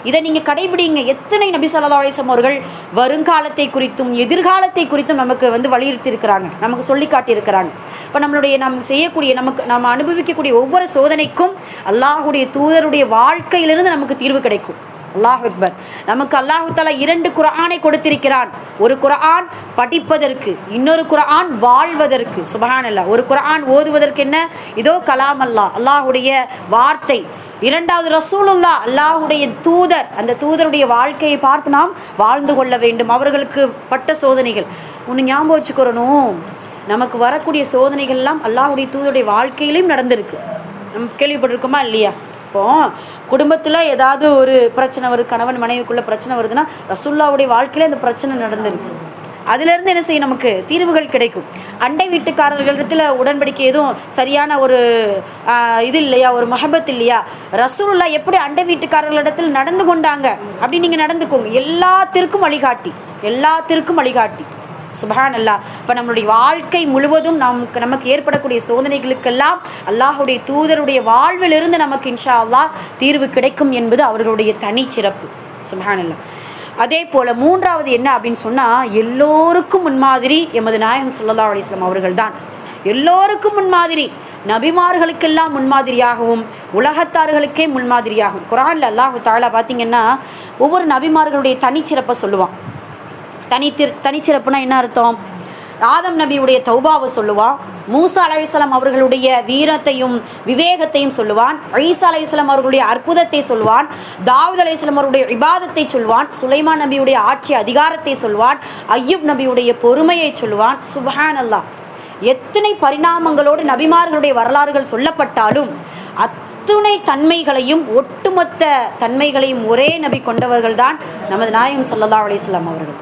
இதை நீங்கள் கடைபிடிங்க. எத்தனை நபி ஸல்லல்லாஹு அலைஹி வஸல்லம் அவர்கள் வருங்காலத்தை குறித்தும் எதிர்காலத்தை குறித்தும் நமக்கு வலியுறுத்தி இருக்கிறாங்க, நமக்கு சொல்லி காட்டியிருக்கிறாங்க. இப்போ நம்ம செய்யக்கூடிய நம்ம அனுபவிக்கக்கூடிய ஒவ்வொரு சோதனைக்கும் அல்லாஹுடைய தூதருடைய வாழ்க்கையிலிருந்து நமக்கு தீர்வு கிடைக்கும். அல்லாஹ் அக்பர். நமக்கு அல்லாஹு தஆலா 2 குர்ஆனை கொடுத்திருக்கிறான். ஒரு குர்ஆன் படிப்பதற்கு, இன்னொரு குர்ஆன் வாழ்வதற்கு. சுப்ஹானல்லாஹ். ஒரு குர்ஆன் ஓதுவதற்கு என்ன? இதோ கலாம் அல்லாஹ், அல்லாஹுடைய வார்த்தை. இரண்டாவது ரசூலுல்லாஹ், அல்லாஹுடைய தூதர். அந்த தூதருடைய வாழ்க்கையை பார்த்து நாம் வாழ்ந்து கொள்ள வேண்டும். அவர்களுக்கு பட்ட சோதனைகள் ஒன்று ஞாபகம் வச்சுக்கிறணும், நமக்கு வரக்கூடிய சோதனைகள் எல்லாம் அல்லாஹுடைய தூதருடைய வாழ்க்கையிலையும் நடந்திருக்கு. நம்ம கேள்விப்பட்டிருக்கோமா இல்லையா? இப்போ குடும்பத்தில் ஏதாவது ஒரு பிரச்சனை வருது, கணவன் மனைவிக்குள்ள பிரச்சனை வருதுன்னா ரசூலுல்லாஹ்வுடைய வாழ்க்கையில் அந்த பிரச்சனை நடந்திருக்கு. அதிலிருந்து என்ன செய்யும்? நமக்கு தீர்வுகள் கிடைக்கும். அண்டை வீட்டுக்காரர்களிடத்தில் உடன்படிக்கை எதுவும் சரியான ஒரு இது இல்லையா, ஒரு மஹபத் இல்லையா, ரசூலுல்லாஹ் எப்படி அண்டை வீட்டுக்காரர்களிடத்தில் நடந்து கொண்டாங்க அப்படி நீங்கள் நடந்துக்கோங்க. எல்லாத்திற்கும் வழிகாட்டி. சுப்ஹானல்லாஹ். இப்போ நம்மளுடைய வாழ்க்கை முழுவதும் நமக்கு ஏற்படக்கூடிய சோதனைகளுக்கெல்லாம் அல்லாஹுடைய தூதருடைய வாழ்விலிருந்து நமக்கு இன்ஷா அல்லாஹ் தீர்வு கிடைக்கும் என்பது அவர்களுடைய தனிச்சிறப்பு. சுப்ஹானல்லாஹ். அதே போல் 3வது என்ன அப்படின்னு சொன்னால், எல்லோருக்கும் முன்மாதிரி எமது நாயகம் ஸல்லல்லாஹு அலைஹி வஸல்லம் அவர்கள் தான். எல்லோருக்கும் முன்மாதிரி, நபிமார்களுக்கெல்லாம் முன்மாதிரியாகவும் உலகத்தார்களுக்கே முன்மாதிரியாகவும். குர்ஆனில் அல்லாஹு தஆலா பார்த்தீங்கன்னா ஒவ்வொரு நபிமார்களுடைய தனிச்சிறப்பை சொல்லுவான். தனிச்சிறப்புனா என்ன அர்த்தம்? ஆதம் நபியுடைய தௌபாவை சொல்லுவான், மூசா அலைஹிஸ்ஸலாம் அவர்களுடைய வீரத்தையும் விவேகத்தையும் சொல்லுவான், ஈசா அலைஹிஸ்ஸலாம் அவர்களுடைய அற்புதத்தை சொல்வான், தாவூத் அலைஹிஸ்ஸலாம் அவர்களுடைய இபாதத்தை சொல்வான், சுலைமான் நபியுடைய ஆட்சி அதிகாரத்தை சொல்வான், அய்யூப் நபியுடைய பொறுமையை சொல்வான். சுப்ஹானல்லாஹ். எத்தனை பரிணாமங்களோடு நபிமார்களுடைய வரலாறுகள் சொல்லப்பட்டாலும் அத்துணை தன்மைகளையும் ஒட்டுமொத்த தன்மைகளையும் ஒரே நபி கொண்டவர்கள் தான் நமது நாயகம் ஸல்லல்லாஹு அலைஹி வஸல்லம் அவர்கள்.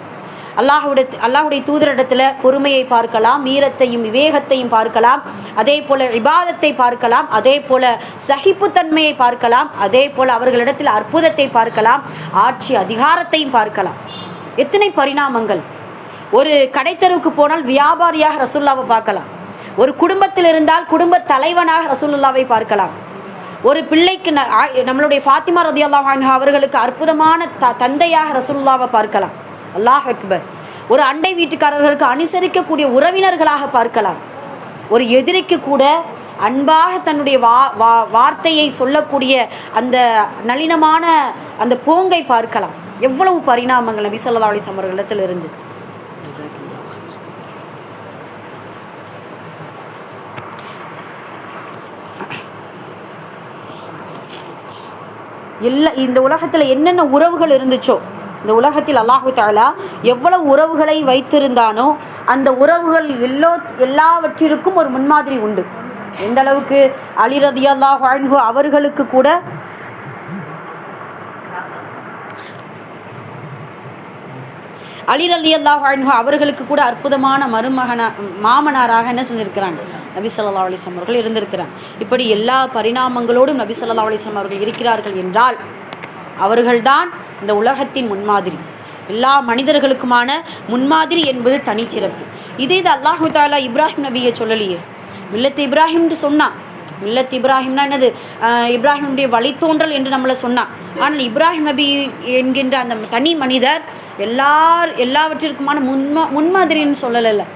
அல்லாஹுடைய தூதரிடத்தில் பொறுமையை பார்க்கலாம், வீரத்தையும் விவேகத்தையும் பார்க்கலாம், அதே போல் இபாதத்தை பார்க்கலாம், அதே போல் சகிப்புத்தன்மையை பார்க்கலாம், அதே போல் அவர்களிடத்தில் அற்புதத்தை பார்க்கலாம், ஆட்சி அதிகாரத்தையும் பார்க்கலாம். எத்தனை பரிணாமங்கள்! ஒரு கடைத்தெருவுக்கு போனால் வியாபாரியாக ரசூலுல்லாவை பார்க்கலாம், ஒரு குடும்பத்தில் இருந்தால் குடும்ப தலைவனாக ரசூலுல்லாவை பார்க்கலாம், ஒரு பிள்ளைக்கு நம்மளுடைய ஃபாத்திமா ரலியல்லாஹு அன்ஹா அவர்களுக்கு அற்புதமான தந்தையாக ரசூலுல்லாவை பார்க்கலாம். அல்லாஹ் அக்பர். ஒரு அண்டை வீட்டுக்காரர்களுக்கு அனுசரிக்கக்கூடிய உறவினர்களாக பார்க்கலாம். ஒரு எதிரிக்கு கூட அன்பாக தன்னுடைய வார்த்தையை சொல்லக்கூடிய அந்த நளினமான அந்த போங்கை பார்க்கலாம். எவ்வளவு பரிணாமங்கள் நபி ஸல்லல்லாஹு அலைஹி வஸல்லம் அவர்களிடத்தில் இருந்து. இந்த உலகத்தில் என்னென்ன உறவுகள் இருந்துச்சோ, இந்த உலகத்தில் அல்லாஹு தஆலா எவ்வளவு உறவுகளை வைத்திருந்தானோ அந்த உறவுகள் எல்லாவற்றிற்கும் ஒரு முன்மாதிரி உண்டு. எந்த அளவுக்கு அலி ரலியல்லாஹு அன்ஹு அவர்களுக்கு கூட அற்புதமான மாமனாராக என்ன செஞ்சிருக்கிறாங்க, நபி ஸல்லல்லாஹு அலைஹி வஸல்லம் அவர்கள் இருந்திருக்கிறாங்க. இப்படி எல்லா பரிணாமங்களோடும் நபி ஸல்லல்லாஹு அலைஹி வஸல்லம் அவர்கள் இருக்கிறார்கள் என்றால் அவர்கள்தான் இந்த உலகத்தின் முன்மாதிரி, எல்லா மனிதர்களுக்குமான முன்மாதிரி என்பது தனிச்சிறப்பு. இது அல்லாஹு தஆலா இப்ராஹிம் நபியை சொல்லலையே, மில்லத் இப்ராஹிம்னு சொன்னான். மில்லத் இப்ராஹிம்னா என்னது, இப்ராஹிமுடைய வழித்தோன்றல் என்று நம்மளை சொன்னான். ஆனால் இப்ராஹிம் நபி என்கின்ற அந்த தனி மனிதர் எல்லாவற்றிற்குமான முன்மாதிரின்னு சொல்லலை.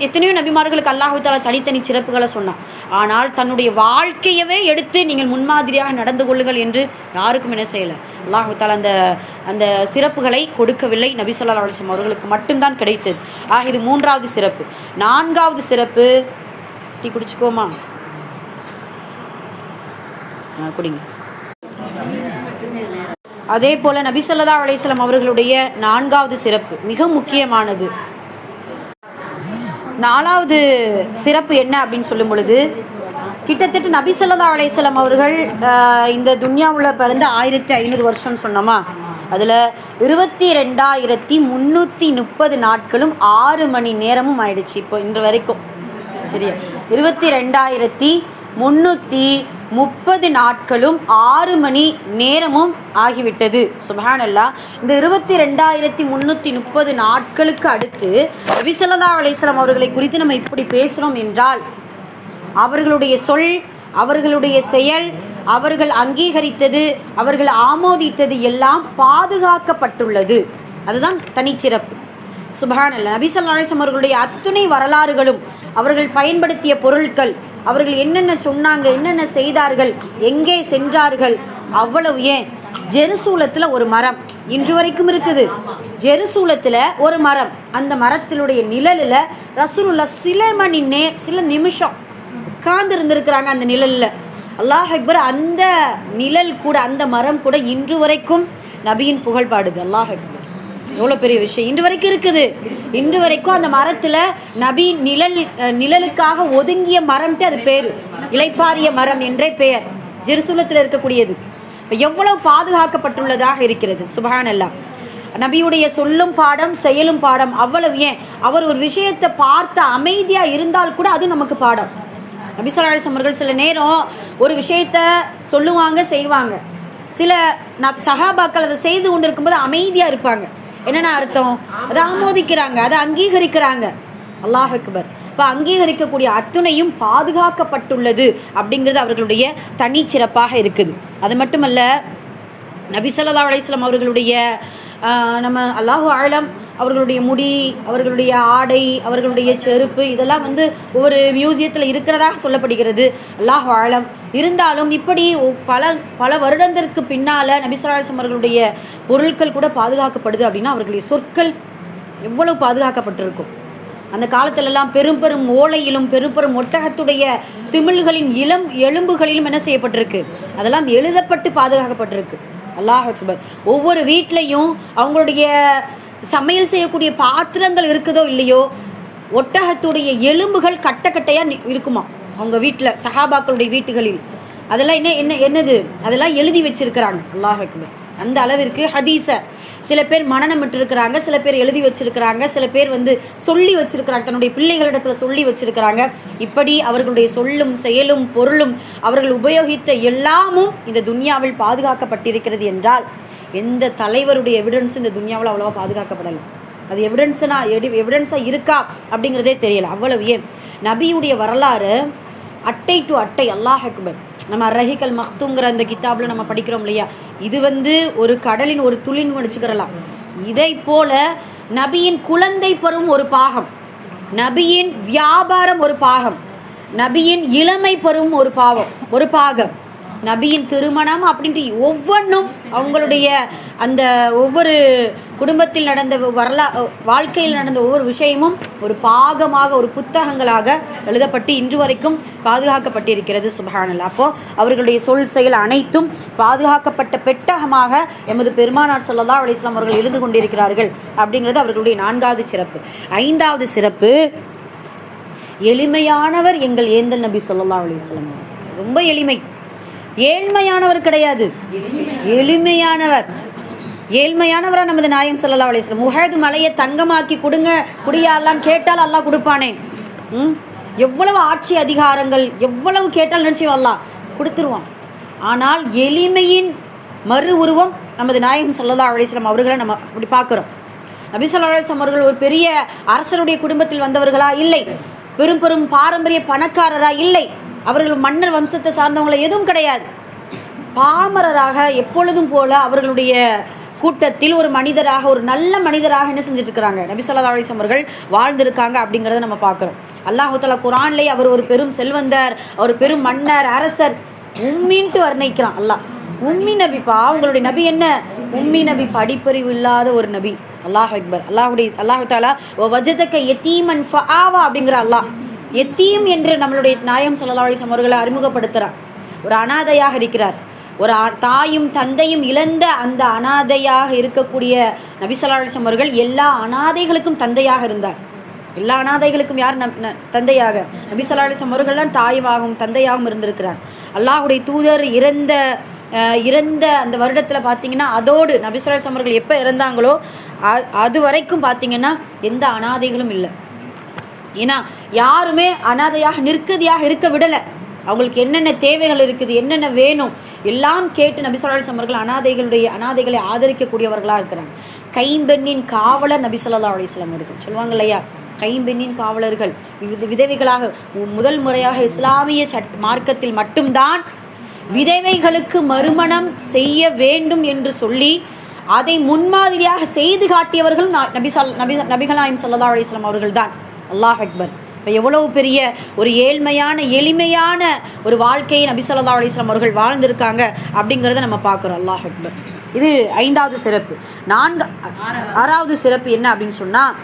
எத்தனையோ நபிமார்களுக்கு அல்லாஹு தஆலா தனித்தனி சிறப்புகளை சொன்னான். ஆனால் தன்னுடைய வாழ்க்கையவே எடுத்து நீங்கள் முன்மாதிரியாக நடந்து கொள்ளுங்கள் என்று யாருக்கும் என்ன செய்யலை. அல்லாஹு தஆலா அந்த சிறப்புகளை கொடுக்கவில்லை, நபி ஸல்லல்லாஹு அலைஹி வஸல்லம் அவர்களுக்கு மட்டும்தான் கிடைத்தது. இது 3வது சிறப்பு. 4வது சிறப்பு, டீ குடிச்சுக்கோமா, குடிங்க. அதே போல் நபி ஸல்லல்லாஹு அலைஹி வஸல்லம் அவர்களுடைய 4வது சிறப்பு மிக முக்கியமானது. 4வது சிறப்பு என்ன அப்படின்னு சொல்லும் பொழுது, கிட்டத்தட்ட நபி ஸல்லல்லாஹு அலைஹி வஸல்லம் அவர்கள் இந்த துன்யாவில் பிறந்து 1500 வருஷம்னு சொன்னோமா, அதில் 22,330 நாட்களும் 6 மணி நேரமும் ஆயிடுச்சு இப்போ இன்று வரைக்கும். சரியா, 22,330 நாட்களும் 6 மணி நேரமும் ஆகிவிட்டது. சுப்ஹானல்லாஹ். இந்த 22,330 நாட்களுக்கு அடுத்து நபி ஸல்லல்லாஹு அலைஹி வஸல்லம் அவர்களை குறித்து நம்ம இப்படி பேசுகிறோம் என்றால் அவர்களுடைய சொல், அவர்களுடைய செயல், அவர்கள் அங்கீகரித்தது, அவர்கள் ஆமோதித்தது எல்லாம் பாதுகாக்கப்பட்டுள்ளது. அதுதான் தனிச்சிறப்பு. சுப்ஹானல்லாஹ். நபி ஸல்லல்லாஹு அலைஹி வஸல்லம் அவர்களுடைய அத்துணை வரலாறுகளும், அவர்கள் பயன்படுத்திய பொருட்கள், அவர்கள் என்னென்ன சொன்னாங்க, என்னென்ன செய்தார்கள், எங்கே சென்றார்கள், அவ்வளவு. ஏன் ஜெருசூலத்தில் ஒரு மரம் இன்று வரைக்கும் இருக்குது. ஜெருசூலத்தில் ஒரு மரம், அந்த மரத்தினுடைய நிழலில் ரசூலுல்லாஹ் சில நிமிஷம் உட்கார்ந்து இருந்திருக்கிறாங்க. அந்த நிழலில் அல்லாஹ் அக்பர். அந்த நிழல் கூட, அந்த மரம் கூட இன்று வரைக்கும் நபியின் புகழ் பாடுது. அல்லாஹ் அக்பர். எவ்வளோ பெரிய விஷயம். இன்று வரைக்கும் இருக்குது. இன்று வரைக்கும் அந்த மரத்தில் நபி நிழலுக்காக ஒதுங்கிய மரம்ட்டு அது பேர், இளைப்பாரிய மரம் என்றே பெயர். ஜெருசூலத்தில் இருக்கக்கூடியது எவ்வளவு பாதுகாக்கப்பட்டுள்ளதாக இருக்கிறது. சுப்ஹானல்லாஹ். நபியுடைய சொல்லும் பாடம், செயலும் பாடம். அவ்வளவு. ஏன் அவர் ஒரு விஷயத்தை பார்த்து அமைதியாக இருந்தால் கூட அது நமக்கு பாடம். நபி ஸல்லல்லாஹு அலைஹி வஸல்லம் அவர்கள் சில நேரம் ஒரு விஷயத்தை சொல்லுவாங்க, செய்வாங்க. சில சஹாபாக்கள் அதை செய்து கொண்டு இருக்கும்போது அமைதியாக இருப்பாங்க. என்னென்ன அர்த்தம்? அதை ஆமோதிக்கிறாங்க, அதை அங்கீகரிக்கிறாங்க. அல்லாஹ் அக்பர். இப்போ அங்கீகரிக்கக்கூடிய அத்துணையும் பாதுகாக்கப்பட்டுள்ளது அப்படிங்கிறது அவர்களுடைய தனிச்சிறப்பாக இருக்குது. அது மட்டுமல்ல, நபி ஸல்லல்லாஹு அலைஹி வஸல்லம் அவர்களுடைய நம்ம அல்லாஹு ஆலம், அவர்களுடைய முடி, அவர்களுடைய ஆடை, அவர்களுடைய செருப்பு, இதெல்லாம் ஒவ்வொரு மியூசியத்தில் இருக்கிறதாக சொல்லப்படுகிறது. அல்லாஹு ஆலம். இருந்தாலும் இப்படி பல வருடத்திற்கு பின்னால் நபி ஸல்லல்லாஹு அலைஹி வஸல்லம் அவர்களுடைய பொருட்கள் கூட பாதுகாக்கப்படுது அப்படின்னா அவர்களுடைய சொற்கள் எவ்வளவு பாதுகாக்கப்பட்டிருக்கும். அந்த காலத்திலெல்லாம் பெரும் ஓலையிலும் பெரும் ஒட்டகத்துடைய திமிழ்களின் எலும்புகளிலும் என்ன செய்யப்பட்டிருக்கு, அதெல்லாம் எழுதப்பட்டு பாதுகாக்கப்பட்டிருக்கு. அல்லாஹ் அக்பர். ஒவ்வொரு வீட்லையும் அவங்களுடைய சமையல் செய்யக்கூடிய பாத்திரங்கள் இருக்குதோ இல்லையோ, ஒட்டகத்துடைய எலும்புகள் கட்டையாக இருக்குமா அவங்க வீட்டில், சஹாபாக்களுடைய வீட்டுகளில். அதெல்லாம் என்னது அதெல்லாம் எழுதி வச்சிருக்கிறாங்க. அல்லாஹ் அக்பர். அந்த அளவிற்கு ஹதீஸை சில பேர் மனனம் விட்டுருக்கிறாங்க, சில பேர் எழுதி வச்சிருக்கிறாங்க, சில பேர் சொல்லி வச்சிருக்கிறாங்க, தன்னுடைய பிள்ளைகளிடத்தில் சொல்லி வச்சிருக்கிறாங்க. இப்படி அவர்களுடைய சொல்லும் செயலும் பொருளும் அவர்கள் உபயோகித்த எல்லாமும் இந்த துன்யாவில் பாதுகாக்கப்பட்டிருக்கிறது என்றால் எந்த தலைவருடைய எவிடன்ஸும் இந்த துன்யாவில் அவ்வளோவா பாதுகாக்கப்படலை. அது எவிடன்ஸாக இருக்கா அப்படிங்கிறதே தெரியலை. அவ்வளவு. ஏன் நபியுடைய வரலாறு அட்டை டு அட்டை. அல்லாஹ் அக்பர். நம்ம ரஹீகல் மக்தூங்கிற அந்த கித்தாபில் நம்ம படிக்கிறோம் இல்லையா, இது ஒரு கடலின் ஒரு துளின்னு வச்சுக்கிறலாம். இதை போல நபியின் குழந்தை பருவம் ஒரு பாகம், நபியின் வியாபாரம் ஒரு பாகம், நபியின் இளமை பருவம் ஒரு பாகம், நபியின் திருமணம் அப்படின்ட்டு ஒவ்வொன்றும் அவங்களுடைய அந்த ஒவ்வொரு குடும்பத்தில் நடந்த வாழ்க்கையில் நடந்த ஒவ்வொரு விஷயமும் ஒரு பாகமாக ஒரு புத்தகங்களாக எழுதப்பட்டு இன்று வரைக்கும் பாதுகாக்கப்பட்டிருக்கிறது. சுப்ஹானல்லாஹ். அப்போது அவர்களுடைய சொல் செயல் அனைத்தும் பாதுகாக்கப்பட்ட பெட்டகமாக எமது பெருமானார் ஸல்லல்லாஹு அலைஹி வஸல்லம் அவர்கள் இருந்து கொண்டிருக்கிறார்கள் அப்படிங்கிறது அவர்களுடைய 4வது சிறப்பு. 5வது சிறப்பு, எளிமையானவர் எங்கள் ஏந்தல் நபி ஸல்லல்லாஹு அலைஹி வஸல்லம். ரொம்ப எளிமை, ஏழ்மையானவர் கிடையாது, எளிமையானவர். ஏழ்மையானவராக நமது நாயகம் ஸல்லல்லாஹு அலைஹி வஸல்லம். உஹது மலையை தங்கமாக்கி கொடுங்க குடியா அல்லான்னு கேட்டால் அல்லாஹ் கொடுப்பானே. எவ்வளவு ஆட்சி அதிகாரங்கள் எவ்வளவு கேட்டால் நினச்சி அல்லாஹ் கொடுத்துருவான். ஆனால் எளிமையின் மறு உருவம் நமது நாயகம் ஸல்லல்லாஹு அலைஹி வஸல்லம் அவர்களை நம்ம அப்படி பார்க்குறோம். நபி ஸல்லல்லாஹு அலைஹி வஸல்லம் அவர்கள் ஒரு பெரிய அரசருடைய குடும்பத்தில் வந்தவர்களா இல்லை, பெரும் பெரும் பாரம்பரிய பணக்காரரா இல்லை, அவர்கள் மன்னர் வம்சத்தை சார்ந்தவங்கள எதுவும் கிடையாது. பாமரராக எப்பொழுதும் போல அவர்களுடைய கூட்டத்தில் ஒரு மனிதராக, ஒரு நல்ல மனிதராக என்ன செஞ்சுட்டு இருக்கிறாங்க நபி ஸல்லல்லாஹு அலைஹி வஸல்லம் அவர்கள் வாழ்ந்திருக்காங்க அப்படிங்கிறத நம்ம பார்க்குறோம். அல்லாஹ் தஆலா குர்ஆன்லேயே அவர் ஒரு பெரும் செல்வந்தர், அவர் பெரும் மன்னர், அரசர், உம்மின்ட்டு வர்ணிக்கிறான் அல்லாஹ். உம்மி நபிப்பா, அவங்களுடைய நபி என்ன உம்மி நபி, படிப்பறிவு இல்லாத ஒரு நபி. அல்லாஹ் அக்பர். அல்லாஹ் தஆலா வஜதக யதீமன் ஃபஆவா அப்படிங்கிற அல்லாஹ் யத்தீம் என்று நம்மளுடைய நாயகம் ஸல்லல்லாஹு அலைஹி வஸல்லம் அவர்களை அறிமுகப்படுத்துகிறார். ஒரு அனாதையாக இருக்கிறார், ஒரு தாயும் தந்தையும் இழந்த அந்த அனாதையாக இருக்கக்கூடிய நபி ஸல்லல்லாஹு அலைஹி வஸல்லம் அவர்கள் எல்லா அனாதைகளுக்கும் தந்தையாக இருந்தார். எல்லா அனாதைகளுக்கும் யார் தந்தையாக? நபி ஸல்லல்லாஹு அலைஹி வஸல்லம் அவர்கள் தான் தாயுமாகவும் தந்தையாகவும் இருந்திருக்கிறார். அல்லாஹ்வுடைய தூதர் இறந்த அந்த வருடத்தில் பார்த்தீங்கன்னா, அதோடு நபி ஸல்லல்லாஹு அலைஹி வஸல்லம் அவர்கள் எப்போ இறந்தாங்களோ அது வரைக்கும் பார்த்தீங்கன்னா எந்த அனாதைகளும் இல்லை. ஏன்னா யாருமே அனாதையாக நிற்கதியாக இருக்க விடலை. அவங்களுக்கு என்னென்ன தேவைகள் இருக்குது, என்னென்ன வேணும் எல்லாம் கேட்டு நபி ஸல்லல்லாஹு அலைஹி வஸல்லம் அவர்கள் அனாதைகளை ஆதரிக்கக்கூடியவர்களாக இருக்கிறாங்க. கைம்பெண்ணின் காவலர் நபி ஸல்லல்லாஹு அலைஹி வஸல்லம் அவர்கள் சொல்லுவாங்க இல்லையா, கைம்பெண்ணின் காவலர்கள். விதவைகளாக முதல் முறையாக இஸ்லாமிய மார்க்கத்தில் மட்டும்தான் விதவைகளுக்கு மறுமணம் செய்ய வேண்டும் என்று சொல்லி அதை முன்மாதிரியாக செய்து காட்டியவர்கள் நபிகள் நாயகம் ஸல்லல்லாஹு அலைஹி வஸல்லம் அவர்கள் தான். அல்லாஹ் அக்பர். இப்போ எவ்வளவு பெரிய ஒரு ஏழ்மையான எளிமையான ஒரு வாழ்க்கையை நபி ஸல்லல்லாஹு அலைஹி வஸல்லம் அவர்கள் வாழ்ந்திருக்காங்க அப்படிங்கிறத நம்ம பார்க்குறோம். அல்லாஹ் அக்பர். இது 5வது சிறப்பு. 6வது சிறப்பு என்ன அப்படின்னு சொன்னால்,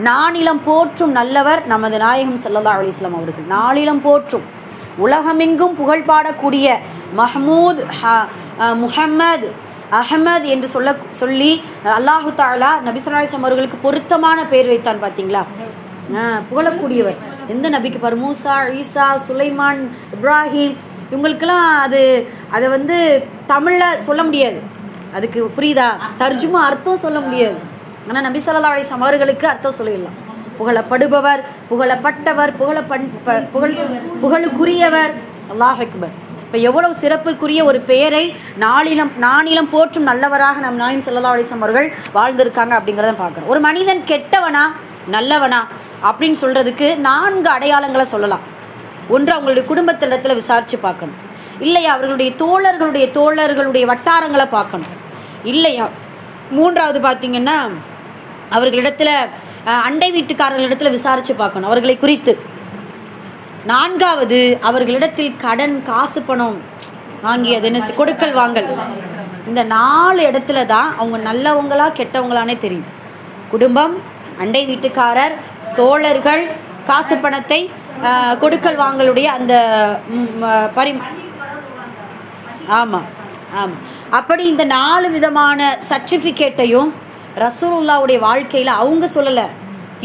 நானிலம் போற்றும் நல்லவர் நமது நாயகம் ஸல்லல்லாஹு அலைஹி வஸல்லம் அவர்கள். நாளிலம் போற்றும், உலகமெங்கும் புகழ் பாடக்கூடிய மஹ்மூத், முஹம்மது, அஹமத் என்று சொல்லி அல்லாஹு தஆலா நபி ஸல்லல்லாஹு அலைஹி வஸல்லம் அவர்களுக்கு பொருத்தமான பேர் வைத்தான். பார்த்தீங்களா, புகழக்கூடியவர். எந்த நபிக்கு பாரு, மூசா, ஈசா, சுலைமான், இப்ராஹிம், இவங்களுக்கெல்லாம் அதை வந்து தமிழில் சொல்ல முடியாது. அதுக்கு புரியுதா, தர்ஜுமா அர்த்தம் சொல்ல முடியாது. ஆனால் நபி ஸல்லல்லாஹு அலைஹி வஸல்லம் அவர்களுக்கு அர்த்தம் சொல்லிடலாம். புகழப்படுபவர், புகழப்பட்டவர், புகழுக்குரியவர். அல்லாஹ் அக்பர். இப்போ எவ்வளவு சிறப்புக்குரிய ஒரு பெயரை நானிலம் போற்றும் நல்லவராக நம் நாயகம் ஸல்லல்லாஹு அலைஹி வஸல்லம் அவர்கள் வாழ்ந்திருக்காங்க அப்படிங்கிறத பார்க்குறோம். ஒரு மனிதன் கெட்டவனா நல்லவனா அப்படின்னு சொல்கிறதுக்கு 4 அடையாளங்களை சொல்லலாம். ஒன்று, அவங்களுடைய குடும்பத்திடத்தில் விசாரித்து பார்க்கணும். இல்லையா, அவர்களுடைய தோழர்களுடைய வட்டாரங்களை பார்க்கணும். இல்லையா, 3வது பார்த்திங்கன்னா அவர்களிடத்தில் அண்டை வீட்டுக்காரர்களிடத்தில் விசாரித்து பார்க்கணும் அவர்களை குறித்து. 4வது, அவர்களிடத்தில் கடன், காசு, பணம் வாங்கி அது என்ன கொடுக்கல் வாங்கல். இந்த 4 இடத்துல தான் அவங்க நல்லவங்களா கெட்டவங்களானே தெரியும். குடும்பம், அண்டை வீட்டுக்காரர், தோழர்கள், காசு பணத்தை கொடுக்கல் வாங்கலுடைய அந்த ஆமாம். அப்படி இந்த 4 விதமான சர்டிஃபிகேட்டையும் ரசூலுல்லாவுடைய வாழ்க்கையில் அவங்க சொல்லலை,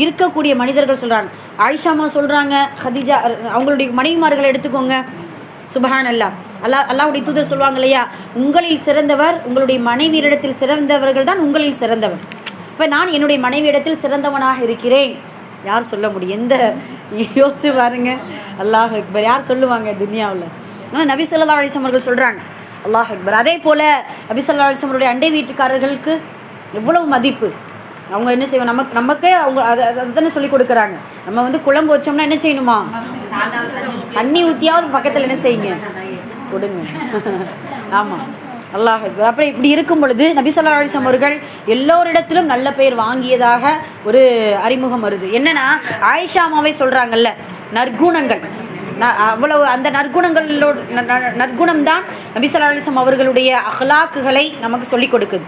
இருக்கக்கூடிய மனிதர்கள் சொல்கிறாங்க. ஆயிஷாமா சொல்கிறாங்க, ஹதீஜா அவங்களுடைய மனைவிமார்களை எடுத்துக்கோங்க. சுப்ஹானல்லாஹ். அல்லாஹ்வுடைய தூதர் சொல்லுவாங்க இல்லையா, உங்களில் சிறந்தவர் உங்களுடைய மனைவியிடத்தில் சிறந்தவர்கள் தான் உங்களில் சிறந்தவர். இப்போ நான் என்னுடைய மனைவியிடத்தில் சிறந்தவனாக இருக்கிறேன். யார் சொல்ல முடியும்? எந்த யோசிச்சு பாருங்க. அல்லாஹ் அக்பர். யார் சொல்லுவாங்க துனியாவில்? ஆனால் நபி ஸல்லல்லாஹு அலைஹி வஸல்லம் அவர்கள் சொல்கிறாங்க. அல்லாஹ் அக்பர். அதே போல் நபி ஸல்லல்லாஹு அலைஹி வஸல்லம் அவருடைய அண்டை வீட்டுக்காரர்களுக்கு எவ்வளவு மதிப்பு. அவங்க என்ன செய்வோம், நமக்கே அவங்க அதுதானே சொல்லி கொடுக்குறாங்க. நம்ம வந்து குழம்பு வச்சோம்னா என்ன செய்யணுமா, தண்ணி ஊற்றியாவது பக்கத்தில் என்ன செய்யுங்க, கொடுங்க. ஆமாம். அல்லாஹ் அக்பர். அப்புறம் இப்படி இருக்கும் பொழுது நபி ஸல்லல்லாஹு அலைஹி வஸல்லம் அவர்கள் எல்லோரிடத்திலும் நல்ல பெயர் வாங்கியதாக ஒரு அறிமுகம் வருது. என்னன்னா, ஆயிஷாமாவை சொல்கிறாங்கல்ல, நற்குணங்கள். அவ்வளவு அந்த நற்குணம் தான் நபி ஸல்லல்லாஹு அலைஹி வஸல்லம் அவர்களுடைய அஹ்லாக்குகளை நமக்கு சொல்லிக் கொடுக்குது.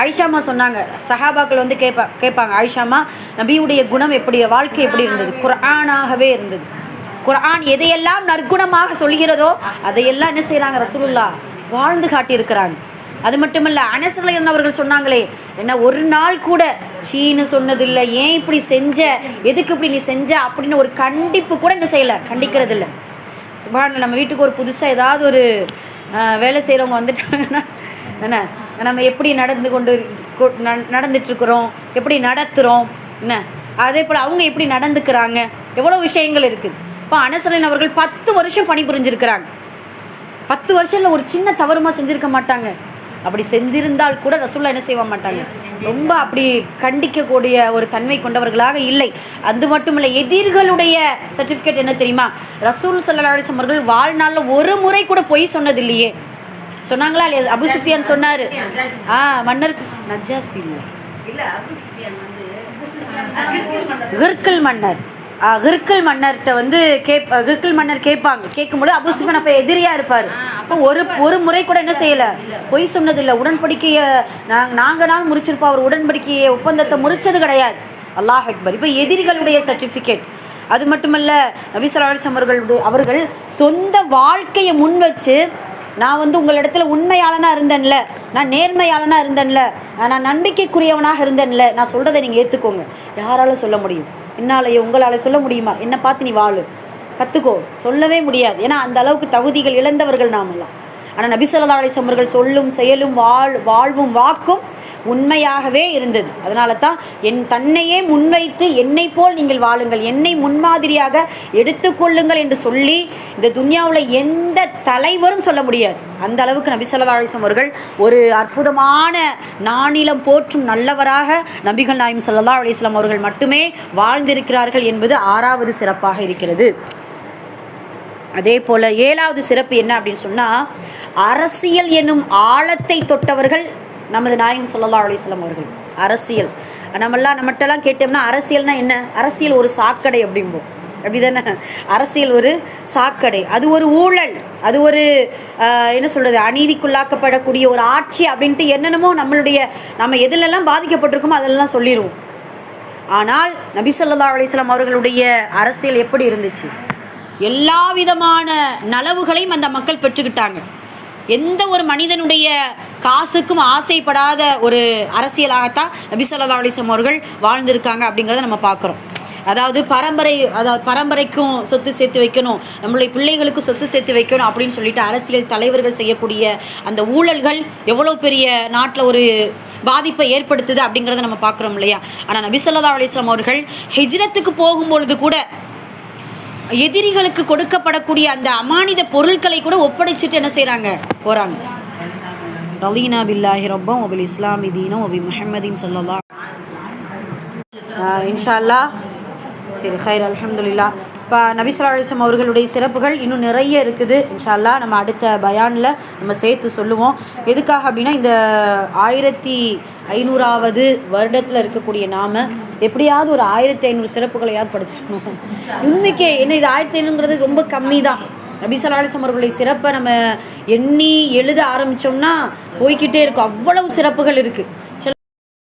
ஆயிஷாமா சொன்னாங்க, சஹாபாக்கள் வந்து கேட்பாங்க, ஆயிஷாமா நபியுடைய குணம் எப்படி, வாழ்க்கை எப்படி இருந்தது? குர்ஆனாகவே இருந்தது. குர்ஆன் எதையெல்லாம் நற்குணமாக சொல்கிறதோ அதையெல்லாம் என்ன செய்கிறாங்க, ரசூலுல்லாஹ் வாழ்ந்து காட்டியிருக்கிறாங்க. அது மட்டுமல்ல, அனஸ் ரலியல்லாஹு அவர்கள் சொன்னாங்களே, என்ன ஒரு நாள் கூட சீனு சொன்னதில்லை, ஏன் இப்படி செஞ்ச, எதுக்கு இப்படி நீ செஞ்ச அப்படின்னு ஒரு கண்டிப்பு கூட என்ன செய்யலை, கண்டிக்கிறது இல்லை. சுப்ஹானல்லாஹ், நம்ம வீட்டுக்கு ஒரு புதுசாக ஏதாவது ஒரு வேலை செய்கிறவங்க வந்துட்டாங்கன்னா என்ன நம்ம எப்படி நடந்துட்டுருக்குறோம், எப்படி நடத்துகிறோம், என்ன அதே போல் அவங்க எப்படி நடந்துக்கிறாங்க, எவ்வளோ விஷயங்கள் இருக்குது. இப்போ அனஸ் ரலியல்லாஹு அவர்கள் 10 வருஷம் பணிபுரிஞ்சிருக்கிறாங்க. 10 வருஷத்தில் ஒரு சின்ன தவறுமா செஞ்சுருக்க மாட்டாங்க. அப்படி செஞ்சிருந்தால் கூட ரசூலுல்லாஹ் என்ன செய்ய மாட்டாங்க, ரொம்ப அப்படி கண்டிக்கக்கூடிய ஒரு தன்மை கொண்டவர்களாக இல்லை. அது மட்டும் இல்லை, எதிர்களுடைய சர்டிஃபிகேட் என்ன தெரியுமா, ரசூல் ஸல்லல்லாஹு அலைஹி வஸல்லம் அவர்கள் வாழ்நாளில் ஒரு முறை கூட பொய் சொன்னது இல்லையே. சொன்னாங்களா இல்லையா? அபு சுஃபியான் சொன்னார், மன்னர் நஜாஸ் இல்லை, கிர்கில் மன்னர், கிர்கில் மன்னர்கிட்ட வந்து கிர்கில் மன்னர் கேட்கும்போது அபு சுஃபியான் அப்போ எதிரியாக இருப்பார். அப்போ ஒரு முறை கூட என்ன செய்யலை, பொய் சொன்னதில்லை. உடன்படிக்கையை நாங்கள் முறிச்சிருப்போம், அவர் உடன்படிக்கையை ஒப்பந்தத்தை முறிச்சது கிடையாது. அல்லாஹ் அக்பர். இப்போ எதிரிகளுடைய சர்டிஃபிகேட். அது மட்டுமல்ல, நபி ஸல்லல்லாஹு அலைஹி வஸல்லம் அவர்கள் சொந்த வாழ்க்கையை முன் வச்சு, நான் வந்து உங்களிடத்துல உண்மையாளனாக இருந்தேன்ல, நான் நேர்மையாளனாக இருந்தேன்ல, நான் நம்பிக்கைக்குரியவனாக இருந்தேன்ல, நான் சொல்கிறத நீங்கள் ஏற்றுக்கோங்க. யாராலும் சொல்ல முடியும்? என்னாலேயே உங்களால் சொல்ல முடியுமா? என்னை பார்த்து நீ வாழு, கற்றுக்கோ, சொல்லவே முடியாது. ஏன்னா அந்த அளவுக்கு தகுதிகள் இழந்தவர்கள் நாமெல்லாம். ஆனால் நபி ஸல்லல்லாஹு அலைஹி வஸல்லம் அவர்கள் சொல்லும் செயலும் வாழ்வும் வாக்கும் உண்மையாகவே இருந்தது. அதனால தான் தன்னையே முன்வைத்து என்னை போல் நீங்கள் வாழுங்கள், என்னை முன்மாதிரியாக எடுத்துக்கொள்ளுங்கள் என்று சொல்லி இந்த துன்யாவில் எந்த தலைவரும் சொல்ல முடியாது. அந்த அளவுக்கு நபி ஸல்லல்லாஹு அலைஹி வஸல்லம் அவர்கள் ஒரு அற்புதமான நானிலம் போற்றும் நல்லவராக நபிகள் நாயகம் ஸல்லல்லாஹு அலைஹி வஸல்லம் அவர்கள் மட்டுமே வாழ்ந்திருக்கிறார்கள் என்பது 6வது சிறப்பாக இருக்கிறது. அதே போல் 7வது சிறப்பு என்ன அப்படின்னு சொன்னால், அரசியல் என்னும் ஆழத்தை தொட்டவர்கள் நமது நாயகம் ஸல்லல்லாஹு அலைஹி வஸல்லம் அவர்கள். அரசியல் நம்மகிட்டலாம் கேட்டோம்னா, அரசியல்னா என்ன? அரசியல் ஒரு சாக்கடை அப்படிம்போம், அப்படி தானே? அரசியல் ஒரு சாக்கடை, அது ஒரு ஊழல், அது ஒரு என்ன சொல்கிறது, அநீதிக்குள்ளாக்கப்படக்கூடிய ஒரு ஆட்சி அப்படின்ட்டு என்னென்னமோ நம்ம எதிலெல்லாம் பாதிக்கப்பட்டிருக்கோமோ அதெல்லாம் சொல்லிடுவோம். ஆனால் நபி ஸல்லல்லாஹு அலைஹி வஸல்லம் அவர்களுடைய அரசியல் எப்படி இருந்துச்சு? எல்லா விதமான நலவுகளையும் அந்த மக்கள் பெற்றுக்கிட்டாங்க. எந்த ஒரு மனிதனுடைய காசுக்கும் ஆசைப்படாத ஒரு அரசியலாகத்தான் நபி ஸல்லல்லாஹு அலைஹி வஸல்லம் அவர்கள் வாழ்ந்திருக்காங்க அப்படிங்கிறத நம்ம பார்க்குறோம். அதாவது பரம்பரைக்கும் சொத்து சேர்த்து வைக்கணும், நம்மளுடைய பிள்ளைகளுக்கும் சொத்து சேர்த்து வைக்கணும் அப்படின்னு சொல்லிட்டு அரசியல் தலைவர்கள் செய்யக்கூடிய அந்த ஊழல்கள் எவ்வளோ பெரிய நாட்டில் ஒரு பாதிப்பை ஏற்படுத்துது அப்படிங்கிறத நம்ம பார்க்குறோம் இல்லையா? ஆனால் நபி ஸல்லல்லாஹு அலைஹி வஸல்லம் அவர்கள் ஹிஜ்ரத்துக்கு போகும்பொழுது கூட எதிரிகளுக்கு கொடுக்கப்படக்கூடிய அந்த அமானித பொருட்களை கூட ஒப்படைச்சிட்டு என்ன செய்கிறாங்க, போகிறாங்க. ரலீனா பில்லாஹி ரப்பன் வபில் இஸ்லாமி தீனம் வபி முஹம்மதின் ஸல்லல்லாஹு இன்ஷா அல்லாஹ். சரி, ஹைர், அல்ஹம்துலில்லாஹ். இப்போ நபி ஸல்லல்லாஹு அலைஹி வஸல்லம் அவர்களுடைய சிறப்புகள் இன்னும் நிறைய இருக்குது. இன்ஷா அல்லாஹ் நம்ம அடுத்த பயானில் நம்ம சேர்த்து சொல்லுவோம். எதுக்காக அப்படின்னா, இந்த 1500வது வருடத்தில் இருக்கக்கூடிய நாம் எப்படியாவது ஒரு 1500 சிறப்புகளையாவது படிச்சிருக்கணும். உண்மைக்கே என்ன, இது 1500ங்கிறது ரொம்ப கம்மி தான். நபி ஸல்லல்லாஹு அலைஹி வஸல்லம் அவர்களுடைய சிறப்பை நம்ம எண்ணி எழுத ஆரம்பித்தோம்னா போய்கிட்டே இருக்கும். அவ்வளவு சிறப்புகள் இருக்குது.